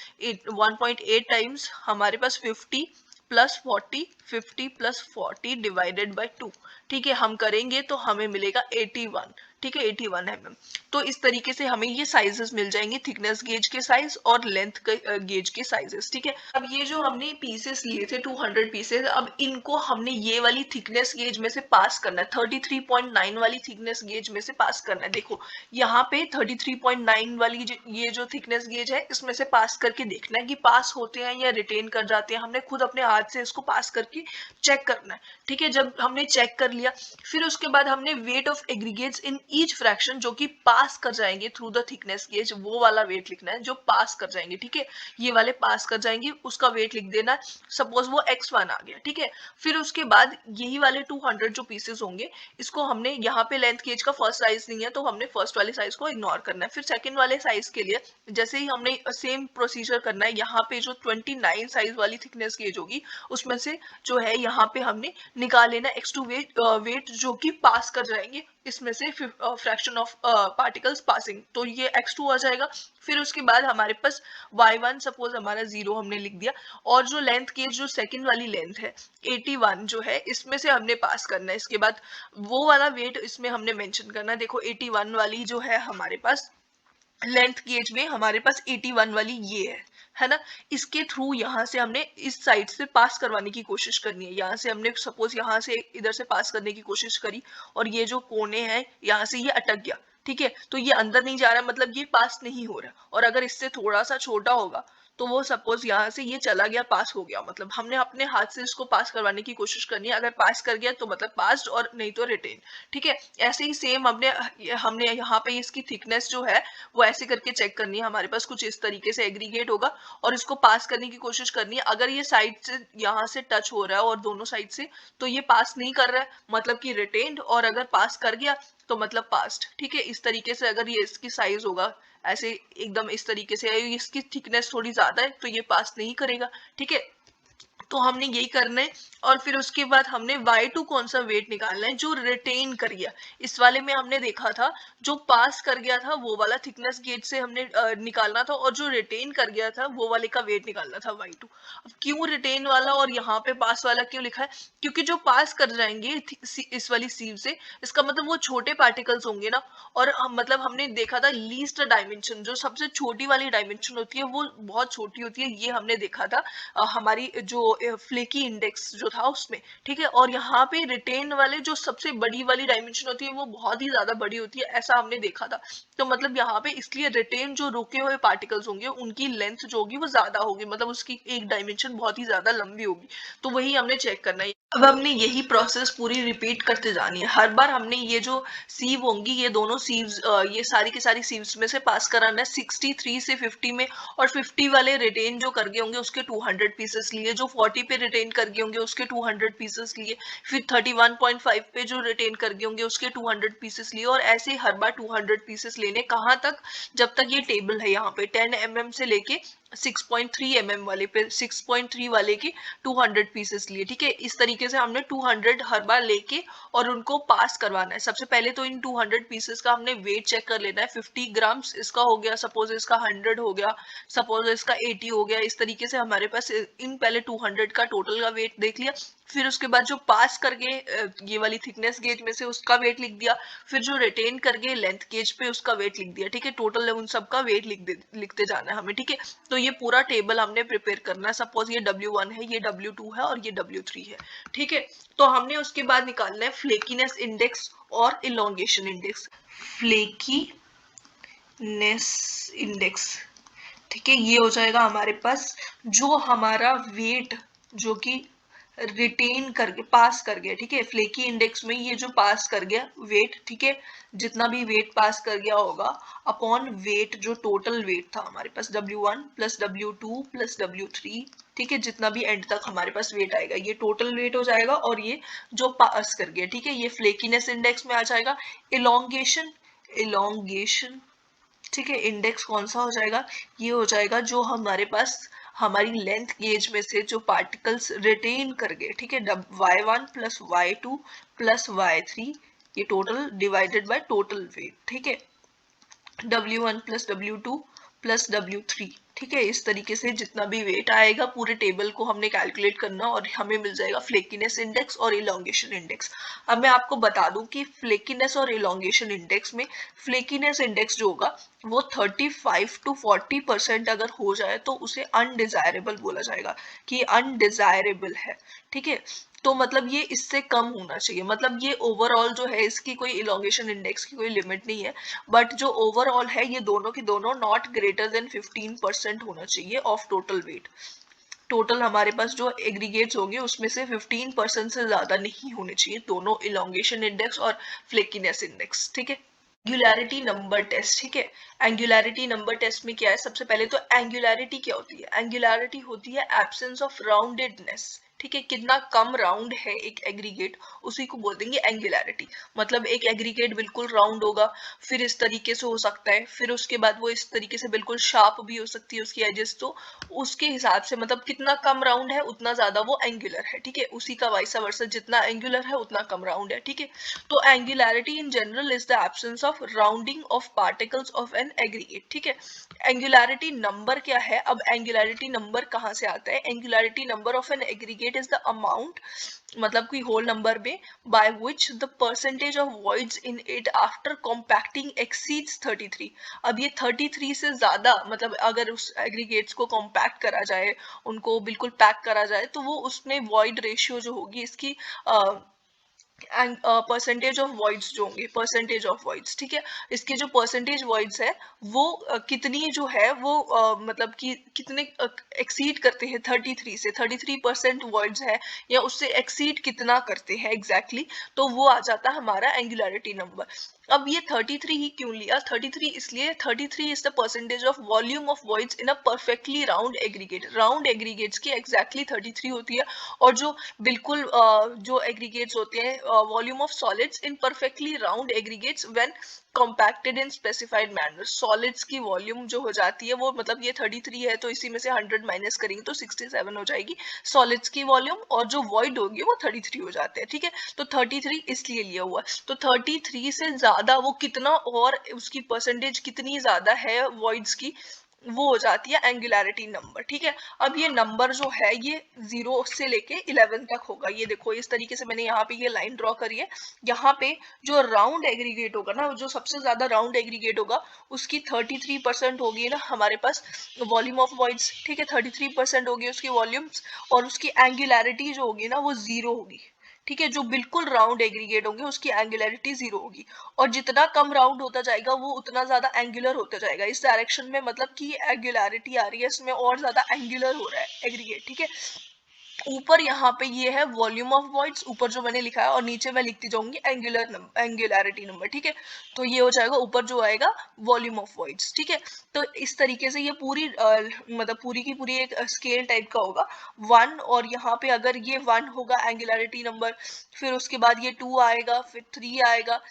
1.8 टाइम्स हमारे पास 50 प्लस 40, 50 प्लस 40 डिवाइडेड बाय 2, ठीक है। हम करेंगे तो हमें मिलेगा 81, ठीक है, 81 mm। तो इस तरीके से हमें ये साइजेस मिल जाएंगे, थिकनेस गेज के साइज और लेंथ गेज के साइजेस, ठीक है। अब ये जो हमने पीसेस लिए थे 200 पीसेस, अब इनको हमने ये वाली थिकनेस गेज में से पास करना है, 33.9 वाली थिकनेस गेज में से पास करना है। देखो यहाँ पे 33.9 वाली ये जो थिकनेस गेज है इसमें से पास करके देखना है कि पास होते हैं या रिटेन कर जाते हैं। हमने खुद अपने हाथ से इसको पास करके चेक करना है, ठीक है। जब हमने चेक कर लिया फिर उसके बाद हमने weight of aggregates in each fraction जो कि पास कर जाएंगे थ्रू द थिकनेस गेज, वो वाला वेट लिखना है जो पास कर जाएंगे, ठीक है। ये वाले पास कर जाएंगे उसका वेट लिख देना, सपोज वो x1 आ गया, ठीक है। फिर उसके बाद यही वाले 200 जो पीसेस होंगे इसको हमने यहाँ पे लेंथ गेज का फर्स्ट साइज नहीं है तो हमने फर्स्ट वाले साइज को इग्नोर करना है। फिर सेकंड वाले साइज के लिए जैसे ही हमने सेम प्रोसीजर करना है, यहाँ पे जो 29 साइज वाली थिकनेस गेज होगी उसमें से जो है यहाँ पे हमने निकाल लेना x2 वेट जो कि पास कर जाएंगे इसमें से फ्रैक्शन ऑफ पार्टिकल्स पासिंग, तो ये x2 आ जाएगा। फिर उसके बाद हमारे पास y1 सपोज हमारा 0 हमने लिख दिया, और जो लेंथ गेज जो सेकंड वाली लेंथ है 81 जो है इसमें से हमने पास करना है। इसके बाद वो वाला वेट इसमें हमने मेंशन करना है। देखो 81 वाली जो है हमारे पास लेंथ गेज में हमारे पास 81 वाली ये है, है ना। इसके थ्रू यहाँ से हमने इस साइड से पास करवाने की कोशिश करनी है। यहाँ से हमने सपोज यहाँ से इधर से पास करने की कोशिश करी और ये जो कोने हैं यहाँ से ये अटक गया, ठीक है, तो ये अंदर नहीं जा रहा, मतलब ये पास नहीं हो रहा। और अगर इससे थोड़ा सा छोटा होगा तो वो सपोज यहाँ से ये चला गया, पास हो गया, मतलब हमने अपने हाथ से इसको पास करवाने की कोशिश करनी है। अगर पास कर गया तो मतलब पास, और नहीं तो रिटेन, ठीक है। ऐसे ही सेम हमने हमने यहाँ पे इसकी थिकनेस जो है वो ऐसे करके चेक करनी है। हमारे पास कुछ इस तरीके से एग्रीगेट होगा और इसको पास करने की कोशिश करनी है। अगर ये साइड से यहाँ से टच हो रहा है और दोनों साइड से, तो ये पास नहीं कर रहा है, मतलब कि रिटेन्ड, और अगर पास कर गया तो मतलब पास्ट, ठीक है। इस तरीके से अगर ये इसकी साइज होगा ऐसे एकदम इस तरीके से, इसकी थिकनेस थोड़ी ज्यादा है तो ये पास नहीं करेगा, ठीक है। तो हमने यही करना है। और फिर उसके बाद हमने y2 कौन सा वेट निकालना है, जो रिटेन कर गया। इस वाले में हमने देखा था जो पास कर गया था वो वाला थिकनेस गेज से हमने निकालना था, और जो रिटेन कर गया था वो वाले का वेट निकालना था y2। अब क्यों रिटेन वाला और यहाँ पे पास वाला क्यों लिखा है, क्योंकि जो पास कर जाएंगे इस वाली सीव से, इसका मतलब वो छोटे पार्टिकल्स होंगे ना। और मतलब हमने देखा था लीस्ट डायमेंशन, जो सबसे छोटी वाली डायमेंशन होती है वो बहुत छोटी होती है, ये हमने देखा था हमारी जो फ्लेकी इंडेक्स जो था उसमें, ठीक है। और यहाँ पे रिटेन वाले जो सबसे बड़ी वाली डायमेंशन होती है वो बहुत ही ज्यादा बड़ी होती है, ऐसा हमने देखा था। तो मतलब यहाँ पे इसलिए रिटेन जो रुके हुए पार्टिकल्स होंगे उनकी लेंथ जो होगी वो ज्यादा होगी, मतलब उसकी एक डायमेंशन बहुत ही ज्यादा लंबी होगी। तो वही हमने चेक करना है। अब हमने यही प्रोसेस पूरी रिपीट करते जानी है। हर बार हमने ये जो सीव होंगी, ये दोनों सीव्स, ये सारी की सारी सीव्स में से पास कराना है 63 से 50 में। और 50 वाले रिटेन जो कर गए होंगे उसके 200 पीसेस लिए, जो 40 पे रिटेन कर गए होंगे उसके 200 पीसेस लिए, फिर 31.5 पे जो रिटेन कर गए होंगे उसके 200 पीसेस लिए, और ऐसे हर बार 200 पीसेस लेने। कहाँ तक, जब तक ये टेबल है यहाँ पे 10 mm से लेके 6.3 mm वाले पे, 6.3 वाले के 200 पीसेस लिए, ठीक है। इस तरीके से हमने 200 हर बार लेके और उनको पास करवाना है। सबसे पहले तो इन 200 पीसेस का हमने वेट चेक कर लेना है। 50 ग्राम्स इसका हो गया, सपोज इसका 100 हो गया, सपोज इसका 80 हो गया। इस तरीके से हमारे पास इन पहले 200 का टोटल का वेट देख लिया। फिर उसके बाद जो पास कर गए ये वाली थिकनेस गेज में से उसका वेट लिख दिया। फिर जो रिटेन कर गए लेंथ गेज पे उसका वेट लिख दिया, ठीक है। टोटल उन सब का वेट लिखते जाना है हमें, ठीक है। तो ये पूरा टेबल हमने प्रिपेयर करना है। सपोज ये W1 है, ये W2 है और ये W3 है, ठीक है। तो हमने उसके बाद निकालना है फ्लेकीनेस इंडेक्स और इलोंगेशन इंडेक्स। फ्लेकीनेस इंडेक्स, ठीक है, ये हो जाएगा हमारे पास जो हमारा वेट जो कि रिटेन करके पास कर गया, ठीक है। फ्लेकी इंडेक्स में ये जो पास कर गया वेट, ठीक है, जितना भी वेट पास कर गया होगा अपॉन वेट, जो टोटल वेट था हमारे पास W1 plus W2 plus W3, ठीक है, जितना भी एंड तक हमारे पास वेट आएगा ये टोटल वेट हो जाएगा। और ये जो पास कर गया, ठीक है, ये फ्लेकीनेस इंडेक्स में आ जाएगा। इलोंगेशन, इलोंगेशन, ठीक है, इंडेक्स कौन सा हो जाएगा, ये हो जाएगा जो हमारे पास हमारी लेंथ गेज में से जो पार्टिकल्स रिटेन कर गए, ठीक है, y1 plus y2 plus y3, ये total divided by total weight, ठीक है, W1 plus W2 plus W3, ठीक है। इस तरीके से जितना भी वेट आएगा पूरे टेबल को हमने कैलकुलेट करना और हमें मिल जाएगा फ्लेकीनेस इंडेक्स और इलोंगेशन इंडेक्स। अब मैं आपको बता दूं कि फ्लेकीनेस और इलोंगेशन इंडेक्स में फ्लेकीनेस इंडेक्स जो होगा वो 35 to 40% अगर हो जाए तो उसे अनडिजायरेबल बोला जाएगा, कि अनडिजायरेबल है, ठीक है। तो मतलब ये इससे कम होना चाहिए, मतलब ये ओवरऑल जो है इसकी कोई इलोंगेशन इंडेक्स की कोई लिमिट नहीं है, बट जो ओवरऑल है ये दोनों की दोनों नॉट ग्रेटर देन 15% होना चाहिए ऑफ टोटल वेट। टोटल हमारे पास जो एग्रीगेट्स होंगे उसमें से 15% से ज्यादा नहीं होने चाहिए दोनों इलोंगेशन इंडेक्स और फ्लेकीनेस इंडेक्स, ठीक है। एंगुलैरिटी नंबर टेस्ट, ठीक है। एंगुलैरिटी नंबर टेस्ट में क्या है, सबसे पहले तो एंगुलैरिटी क्या होती है, एंगुलैरिटी होती है एब्सेंस ऑफ राउंडेडनेस, ठीक है, कितना कम राउंड है एक एग्रीगेट उसी को बोल देंगे एंगुलैरिटी। मतलब एक एग्रीगेट बिल्कुल राउंड होगा, फिर इस तरीके से हो सकता है, फिर उसके बाद वो इस तरीके से बिल्कुल शार्प भी हो सकती है उसकी एजेस, तो उसके हिसाब से मतलब कितना कम राउंड है उतना ज्यादा वो एंगुलर है, ठीक है। उसी का वाइसा वर्सा, जितना एंगुलर है उतना कम राउंड है, ठीक है। तो angularity in general is the absence of rounding of particles of an aggregate, ठीक है। एंगुलैरिटी नंबर क्या है, अब एंगुलैरिटी नंबर कहाँ से आता है, angularity number of an aggregate aggregate is the amount, मतलब कि होल नंबर में, by which the percentage of voids in it after compacting exceeds 33। अब ये 33 से ज्यादा, मतलब अगर उस एग्रीगेट्स को कॉम्पैक्ट करा जाए, उनको बिल्कुल पैक करा जाए, तो वो उसमें वॉइड रेशियो जो होगी इसकी परसेंटेज ऑफ वॉइड्स जो होंगे, परसेंटेज ऑफ वॉइड्स, ठीक है, इसके जो परसेंटेज वॉइड्स है वो कितनी जो है वो मतलब कि कितने एक्सीड करते हैं 33 से, 33% वॉइड्स है या उससे एक्सीड कितना करते हैं एग्जैक्टली, तो वो आ जाता है हमारा एंगुलरिटी नंबर। अब ये 33 ही क्यों लिया? 33 इसलिए, 33 is the percentage of volume of voids in a perfectly round aggregate. Round aggregates की एग्जैक्टली 33 होती है, और जो बिल्कुल जो एग्रीगेट्स होते हैं, volume of solids in perfectly round aggregates when compacted in specified manner. Solids की वॉल्यूम जो हो जाती है वो, मतलब ये 33 है तो इसी में से 100 माइनस करेंगे तो 67 हो जाएगी सॉलिड्स की वॉल्यूम, और जो वॉइड होगी वो 33 हो जाते हैं, ठीक है। तो 33 इसलिए लिया हुआ, तो 33 से ज्यादा वो कितना, और उसकी परसेंटेज कितनी ज्यादा है वॉइड्स की, वो हो जाती है एंगुलरिटी नंबर, ठीक है। अब ये नंबर जो है ये 0 से लेके 11 तक होगा। ये देखो इस तरीके से मैंने यहाँ पे ये लाइन ड्रॉ करी है। यहाँ पे जो राउंड एग्रीगेट होगा ना, जो सबसे ज्यादा राउंड एग्रीगेट होगा उसकी 33% होगी ना हमारे पास वॉल्यूम ऑफ वॉइड्स, ठीक है, 33% होगी उसकी वॉल्यूम्स, और उसकी एंगुलरिटी जो होगी ना वो 0 होगी, ठीक है। जो बिल्कुल राउंड एग्रीगेट होंगे उसकी एंगुलरिटी 0 होगी, और जितना कम राउंड होता जाएगा वो उतना ज्यादा एंगुलर होता जाएगा इस डायरेक्शन में, मतलब कि एंगुलरिटी आ रही है इसमें और ज्यादा एंगुलर हो रहा है एग्रीगेट, ठीक है। ऊपर यहाँ पे ये है वॉल्यूम ऑफ वॉइड्स, ऊपर जो मैंने लिखा है, और नीचे मैं लिखती जाऊंगी एंगुलरिटी नंबर, ठीक है। तो ये हो जाएगा ऊपर जो आएगा वॉल्यूम ऑफ वॉइड्स, ठीक है। तो इस तरीके से ये पूरी मतलब पूरी की पूरी एक स्केल टाइप का होगा 1, और यहाँ पे अगर ये 1 होगा एंगुलरिटी नंबर, फिर उसके बाद ये 2 आएगा, फिर 3 आएगा,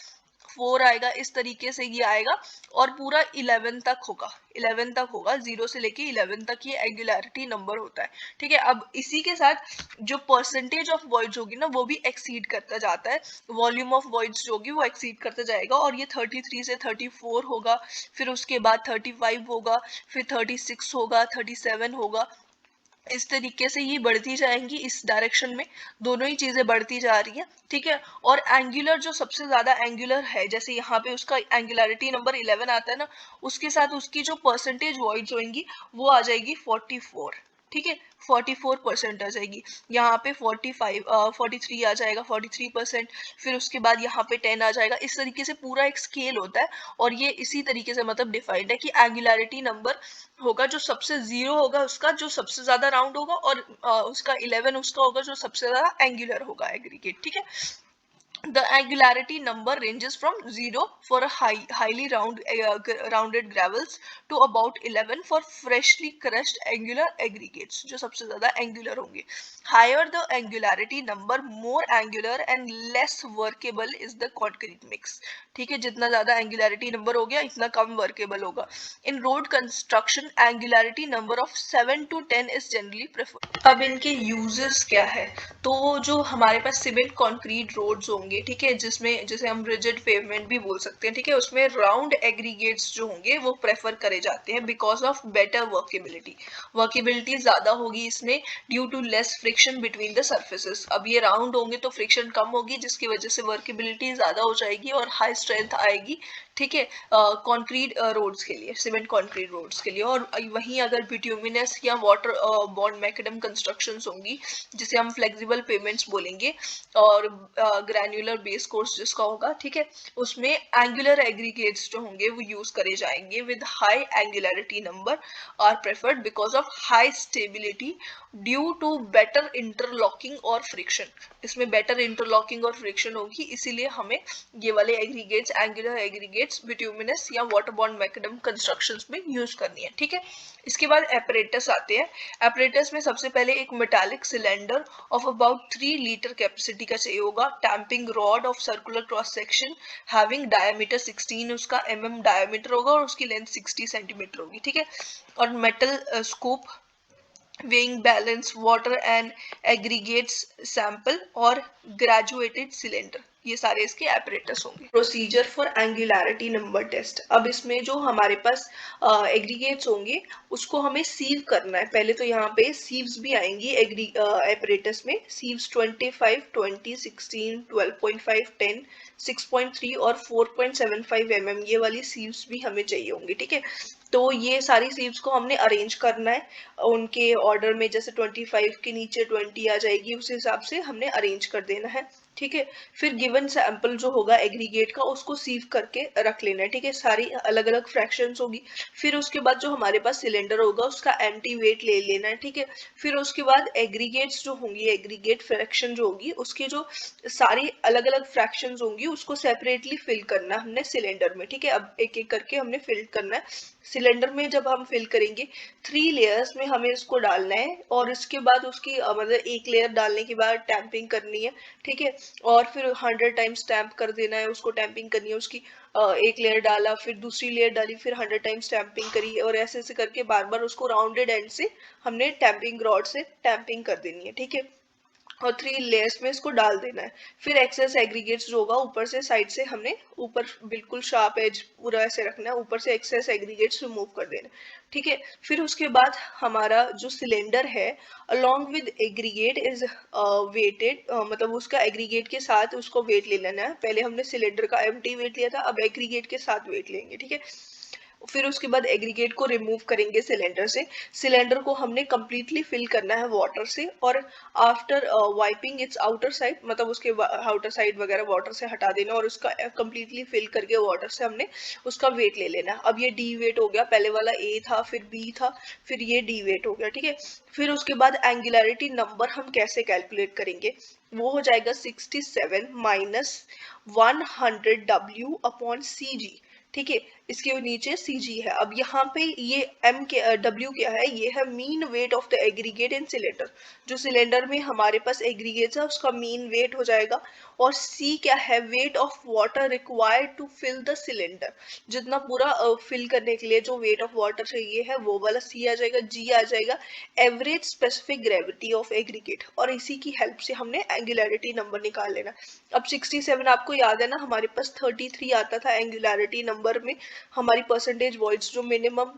4 आएगा, इस तरीके से ये आएगा, और पूरा 11 तक होगा, 11 तक होगा, 0 से लेके 11 तक ये एंगुलरिटी नंबर होता है, ठीक है। अब इसी के साथ जो परसेंटेज ऑफ वॉइड्स होगी ना वो भी एक्सीड करता जाता है, वॉल्यूम ऑफ वॉइड्स जो होगी वो एक्सीड करता जाएगा, और ये 33 से 34 होगा, फिर उसके बाद 35 होगा, फिर 36 होगा, 37 होगा, इस तरीके से ये बढ़ती जाएंगी इस डायरेक्शन में, दोनों ही चीजें बढ़ती जा रही है, ठीक है। और एंगुलर जो सबसे ज्यादा एंगुलर है, जैसे यहाँ पे उसका एंगुलरिटी नंबर 11 आता है ना, उसके साथ उसकी जो परसेंटेज वॉइड्स होंगी वो आ जाएगी 44, ठीक है, 44% आ जाएगी। यहाँ पे 43 आ जाएगा, 43%, फिर उसके बाद यहाँ पे 10 आ जाएगा। इस तरीके से पूरा एक स्केल होता है, और ये इसी तरीके से मतलब डिफाइंड है कि एंगुलरिटी नंबर होगा जो सबसे 0 होगा उसका जो सबसे ज्यादा राउंड होगा, और उसका 11 उसका होगा जो सबसे ज्यादा एंगुलर होगा एग्रीगेट, ठीक है। The angularity number ranges from 0 for a highly rounded gravels to about 11 for freshly crushed angular aggregates, जो सबसे ज्यादा angular होंगे। Higher the angularity number, more angular and less workable is the concrete mix, ठीक है। जितना ज्यादा angularity number हो गया इतना कम workable होगा। In road construction, angularity number of 7 to 10 is generally preferred। अब इनके uses क्या है? तो जो हमारे पास सीमेंट कंक्रीट रोड्स होंगे, ठीक है, जिसमें जिसे हम रिजिड पेवमेंट भी बोल सकते हैं, ठीक है, उसमें राउंड एग्रीगेट्स जो होंगे वो प्रेफर करे जाते हैं because of better workability. Workability ज्यादा होगी इसमें due to less friction between the surfaces. अब ये राउंड होंगे तो फ्रिक्शन कम होगी जिसकी वजह से वर्केबिलिटी ज्यादा हो जाएगी और हाई स्ट्रेंथ आएगी, ठीक है, कंक्रीट रोड्स के लिए, सीमेंट कंक्रीट रोड्स के लिए। और वहीं अगर बिट्यूमिनस या वाटर बॉन्ड मैकेडम कंस्ट्रक्शंस होंगी जिसे हम फ्लेक्सिबल पेमेंट्स बोलेंगे, और ग्रैन्युलर बेस कोर्स जिसका होगा, ठीक है, उसमें एंगुलर एग्रीगेट्स जो होंगे वो यूज करे जाएंगे with high angularity number are preferred because of high stability due to better interlocking और फ्रिक्शन। इसमें बेटर इंटरलॉकिंग और फ्रिक्शन होगी, इसीलिए हमें ये वाले एग्रीगेट्स, एंगुलर एग्रीगेट्स बिट्यूमिनस या वाटर बॉन्ड मैकेडम कंस्ट्रक्शंस में यूज करनी है, ठीक है। इसके बाद एपरेटस आते हैं। एपरेटस में सबसे पहले एक metallic cylinder of about 3 litre capacity का चाहिए होगा, tamping rod of circular cross section having diameter 16 उसका डायमीटर होगा, और उसकी लेंथ 60 सेंटीमीटर होगी, ठीक है। और metal scoop, weighing balance, water and aggregates sample, और graduated cylinder, ये सारे इसके एपरेटस होंगे। Procedure for angularity number test. अब इसमें जो हमारे पास एग्रीगेट्स होंगे उसको हमें सीव करना है। पहले तो यहाँ पे सीव्स भी आएंगी एपरेटस में। सीव्स 25, 20, 16, 12.5, 10, 6.3 और 4.75 mm ये वाली सीव्स भी हमें चाहिए होंगी। ठीक है, तो ये सारी सीव्स को हमने अरेंज करना है उनके ऑर्डर में। जैसे 25 के नीचे 20 आ जाएगी, उस हिसाब से हमने अरेंज कर देना है। ठीक है, फिर गिवन सैंपल जो होगा एग्रीगेट का उसको सीव करके रख लेना है। ठीक है, सारी अलग अलग फ्रैक्शंस होगी। फिर उसके बाद जो हमारे पास सिलेंडर होगा उसका एम्प्टी वेट ले लेना है। ठीक है, फिर उसके बाद एग्रीगेट्स जो होंगी, एग्रीगेट फ्रैक्शन जो होगी उसकी जो सारी अलग अलग फ्रैक्शंस होंगी उसको सेपरेटली फिल करना है हमने सिलेंडर में। ठीक है, अब एक एक करके हमने फिल करना है सिलेंडर में। जब हम फिल करेंगे 3 लेयर्स में हमें इसको डालना है, और इसके बाद उसकी मतलब एक लेयर डालने के बाद टैंपिंग करनी है। ठीक है, और फिर 100 टाइम्स टैंप कर देना है, उसको टैंपिंग करनी है उसकी। एक लेयर डाला, फिर दूसरी लेयर डाली, फिर 100 टाइम्स टैंपिंग करी, और ऐसे ऐसे करके बार बार उसको राउंडेड एंड से हमने टैंपिंग रॉड से टैंपिंग कर देनी है। ठीक है, और 3 लेयर्स में इसको डाल देना है। फिर एक्सेस एग्रीगेट्स जो होगा ऊपर से साइड से हमने ऊपर बिल्कुल शार्प एज पूरा ऐसे रखना है, ऊपर से एक्सेस एग्रीगेट्स रिमूव कर देना है। ठीक है, फिर उसके बाद हमारा जो सिलेंडर है along with aggregate is weighted, मतलब उसका एग्रीगेट के साथ उसको वेट ले लेना है। पहले हमने सिलेंडर का एम्प्टी वेट लिया था, अब एग्रीगेट के साथ वेट लेंगे। ठीक है, फिर उसके बाद एग्रीगेट को रिमूव करेंगे सिलेंडर से। सिलेंडर को हमने कंप्लीटली फिल करना है वाटर से, और after wiping it's outer side, मतलब उसके आउटर साइड वगैरह वाटर से हटा देना, और उसका कंप्लीटली फिल करके वाटर से हमने उसका वेट ले लेना। अब ये डी वेट हो गया, पहले वाला ए था, फिर बी था, फिर ये डी वेट हो गया। ठीक है, फिर उसके बाद एंगुलैरिटी नंबर हम कैसे कैलकुलेट करेंगे, वो हो जाएगा 67 माइनस 100 W अपॉन सी जी। ठीक है, इसके नीचे सी जी है। अब यहाँ पे ये एम के डब्ल्यू क्या है, ये है mean weight of the aggregate in cylinder. जो सिलेंडर में हमारे पास एग्रीगेट है उसका मीन वेट हो जाएगा। और सी क्या है, weight of water required to fill the cylinder. जितना पूरा फिल करने के लिए जो वेट ऑफ वाटर चाहिए है वो वाला सी आ जाएगा। जी आ जाएगा average specific gravity of aggregate, और इसी की हेल्प से हमने एंगुलैरिटी नंबर निकाल लेना। अब 67 आपको याद है ना, हमारे पास 33 आता था एंगुलैरिटी नंबर में हमारी परसेंटेज वॉइड्स जो मिनिमम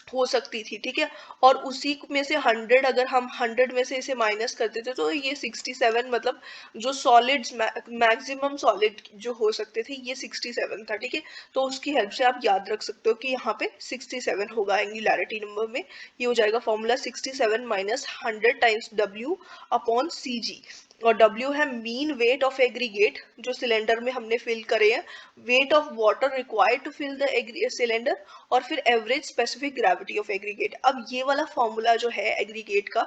हो सकती थी। ठीक है, और उसी में से 100 अगर हम 100 में से इसे माइनस करते थे तो ये 67, मतलब जो सॉलिड्स मैक्सिमम सॉलिड जो हो सकते थे ये 67 था। ठीक है, तो उसकी हेल्प से आप याद रख सकते हो कि यहाँ पे 67 होगा एंगुलैरिटी नंबर में। ये हो जाएगा formula 67 minus 100 times W upon C G. और W है मीन वेट ऑफ एग्रीगेट जो सिलेंडर में हमने फिल करे हैं, weight of water required to fill the cylinder, और फिर average specific gravity of aggregate. अब ये वाला फॉर्मूला जो है एग्रीगेट का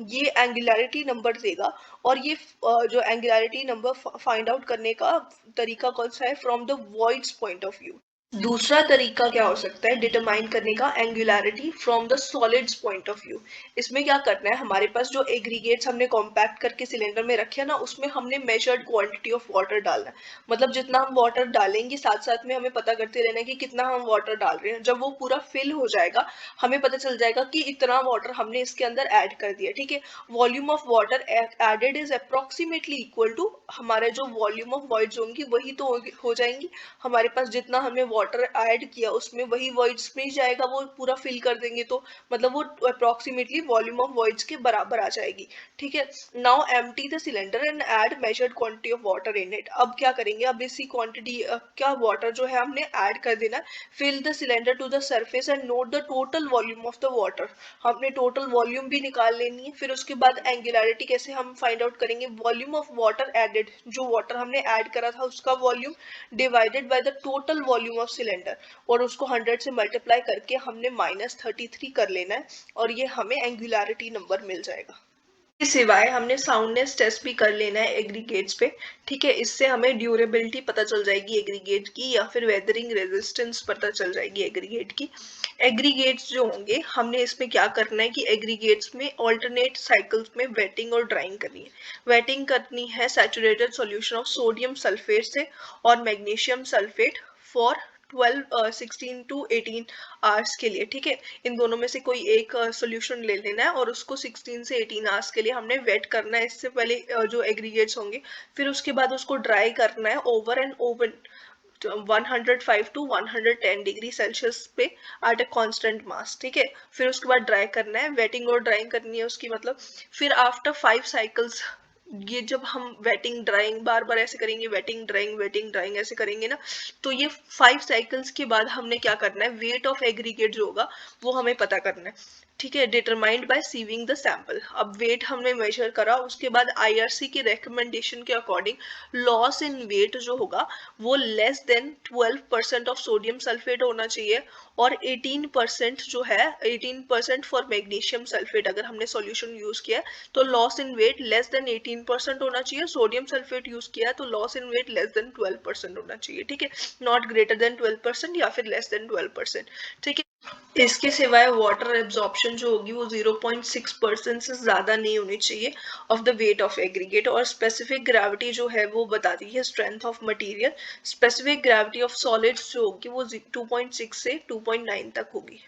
ये एंगुलैरिटी नंबर देगा। और ये जो एंगुलैरिटी नंबर फाइंड आउट करने का तरीका कौन सा है, from the voids point of view. दूसरा तरीका क्या हो सकता है डिटरमाइन करने का angularity from the solids point of view. इसमें क्या करना है, हमारे पास जो एग्रीगेट्स हमने कॉम्पैक्ट करके सिलेंडर में रखे हैं ना, उसमें हमने मेजर्ड क्वांटिटी ऑफ वाटर डालना है। मतलब जितना हम वाटर डालेंगे साथ साथ में हमें पता करते रहना है कि कितना हम वाटर डाल रहे हैं। जब वो पूरा फिल हो जाएगा हमें पता चल जाएगा कि इतना वाटर हमने इसके अंदर ऐड कर दिया। ठीक है, volume of water added is approximately equal to हमारे जो वॉल्यूम ऑफ वॉइड्स होंगी वही तो हो जाएंगी। हमारे पास जितना हमने वाटर ऐड किया उसमें वही वॉइड्स में ही जाएगा, वो पूरा फिल कर देंगे तो मतलब वो अप्रोक्सीमेटली वॉल्यूम ऑफ वॉइड्स के बराबर आ जाएगी। ठीक है, now empty the cylinder and add measured quantity of water in it. अब क्या करेंगे, अब इसी क्वांटिटी क्या वाटर जो है हमने ऐड कर देना। Fill the cylinder to the surface and note the total volume of the water. हमने टोटल वॉल्यूम भी निकाल लेनी है। फिर उसके बाद एंगुलैरिटी कैसे हम फाइंड आउट करेंगे, वॉल्यूम ऑफ वाटर एडेड, जो वाटर हमने ऐड करा था उसका volume divided by the total volume of cylinder, और उसको 100 से मल्टीप्लाई करके हमने -33 कर लेना है, और ये हमें एंगुलैरिटी नंबर मिल जाएगा। इसके सिवाय हमने साउंडनेस टेस्ट भी कर लेना है एग्रीगेट्स पे। ठीक है, इससे हमें ड्यूरेबिलिटी पता चल जाएगी एग्रीगेट की, या फिर वेदरिंग रेजिस्टेंस पता चल जाएगी एग्रीगेट की। एग्रीगेट्स जो होंगे हमने इसमें क्या करना है कि एग्रीगेट्स में ऑल्टरनेट साइकिल्स में वेटिंग और ड्राइंग करनी है। वेटिंग करनी है saturated solution of sodium sulphate से और magnesium sulphate for 16 to 18 hours के लिए, ठीक है। इन दोनों में से कोई एक सॉल्यूशन ले लेना है और उसको 16 से 18 आवर्स के लिए हमने वेट करना है। इससे पहले जो एग्रीगेट्स होंगे, फिर उसके बाद उसको ड्राई करना है over and oven 105 to 110 degree Celsius पे एट अ कांस्टेंट मास, ठीक है। फिर उसके बाद ड्राई करना है, वेटिंग और ड्राइंग करनी है उसकी, मतलब फिर आफ्टर 5 साइकिल्स, ये जब हम वेटिंग ड्राइंग बार बार ऐसे करेंगे, वेटिंग ड्राइंग ऐसे करेंगे ना, तो ये 5 साइकिल्स के बाद हमने क्या करना है, वेट ऑफ एग्रीगेट जो होगा वो हमें पता करना है, ठीक है। Determined by sieving the sample. अब वेट हमने मेजर करा, उसके बाद आईआरसी की रिकमेंडेशन के अकॉर्डिंग लॉस इन वेट जो होगा वो less than 12% of sodium sulphate होना चाहिए, और 18% जो है, 18% फॉर मैग्नीशियम सल्फेट अगर हमने सॉल्यूशन यूज किया है तो loss in weight less than 18% होना चाहिए। सोडियम सल्फेट यूज किया है तो loss in weight less than 12% होना चाहिए, ठीक है। नॉट ग्रेटर देन 12% या फिर लेस देन 12%, ठीक है। इसके सिवाय वाटर एब्जॉर्प्शन जो होगी वो 0.6% से ज्यादा नहीं होनी चाहिए of the wait of aggregate. और स्पेसिफिक ग्रेविटी जो है वो बताती है strength of material. Specific gravity of solids जो होगी वो 2.6 से 2.9 तक होगी।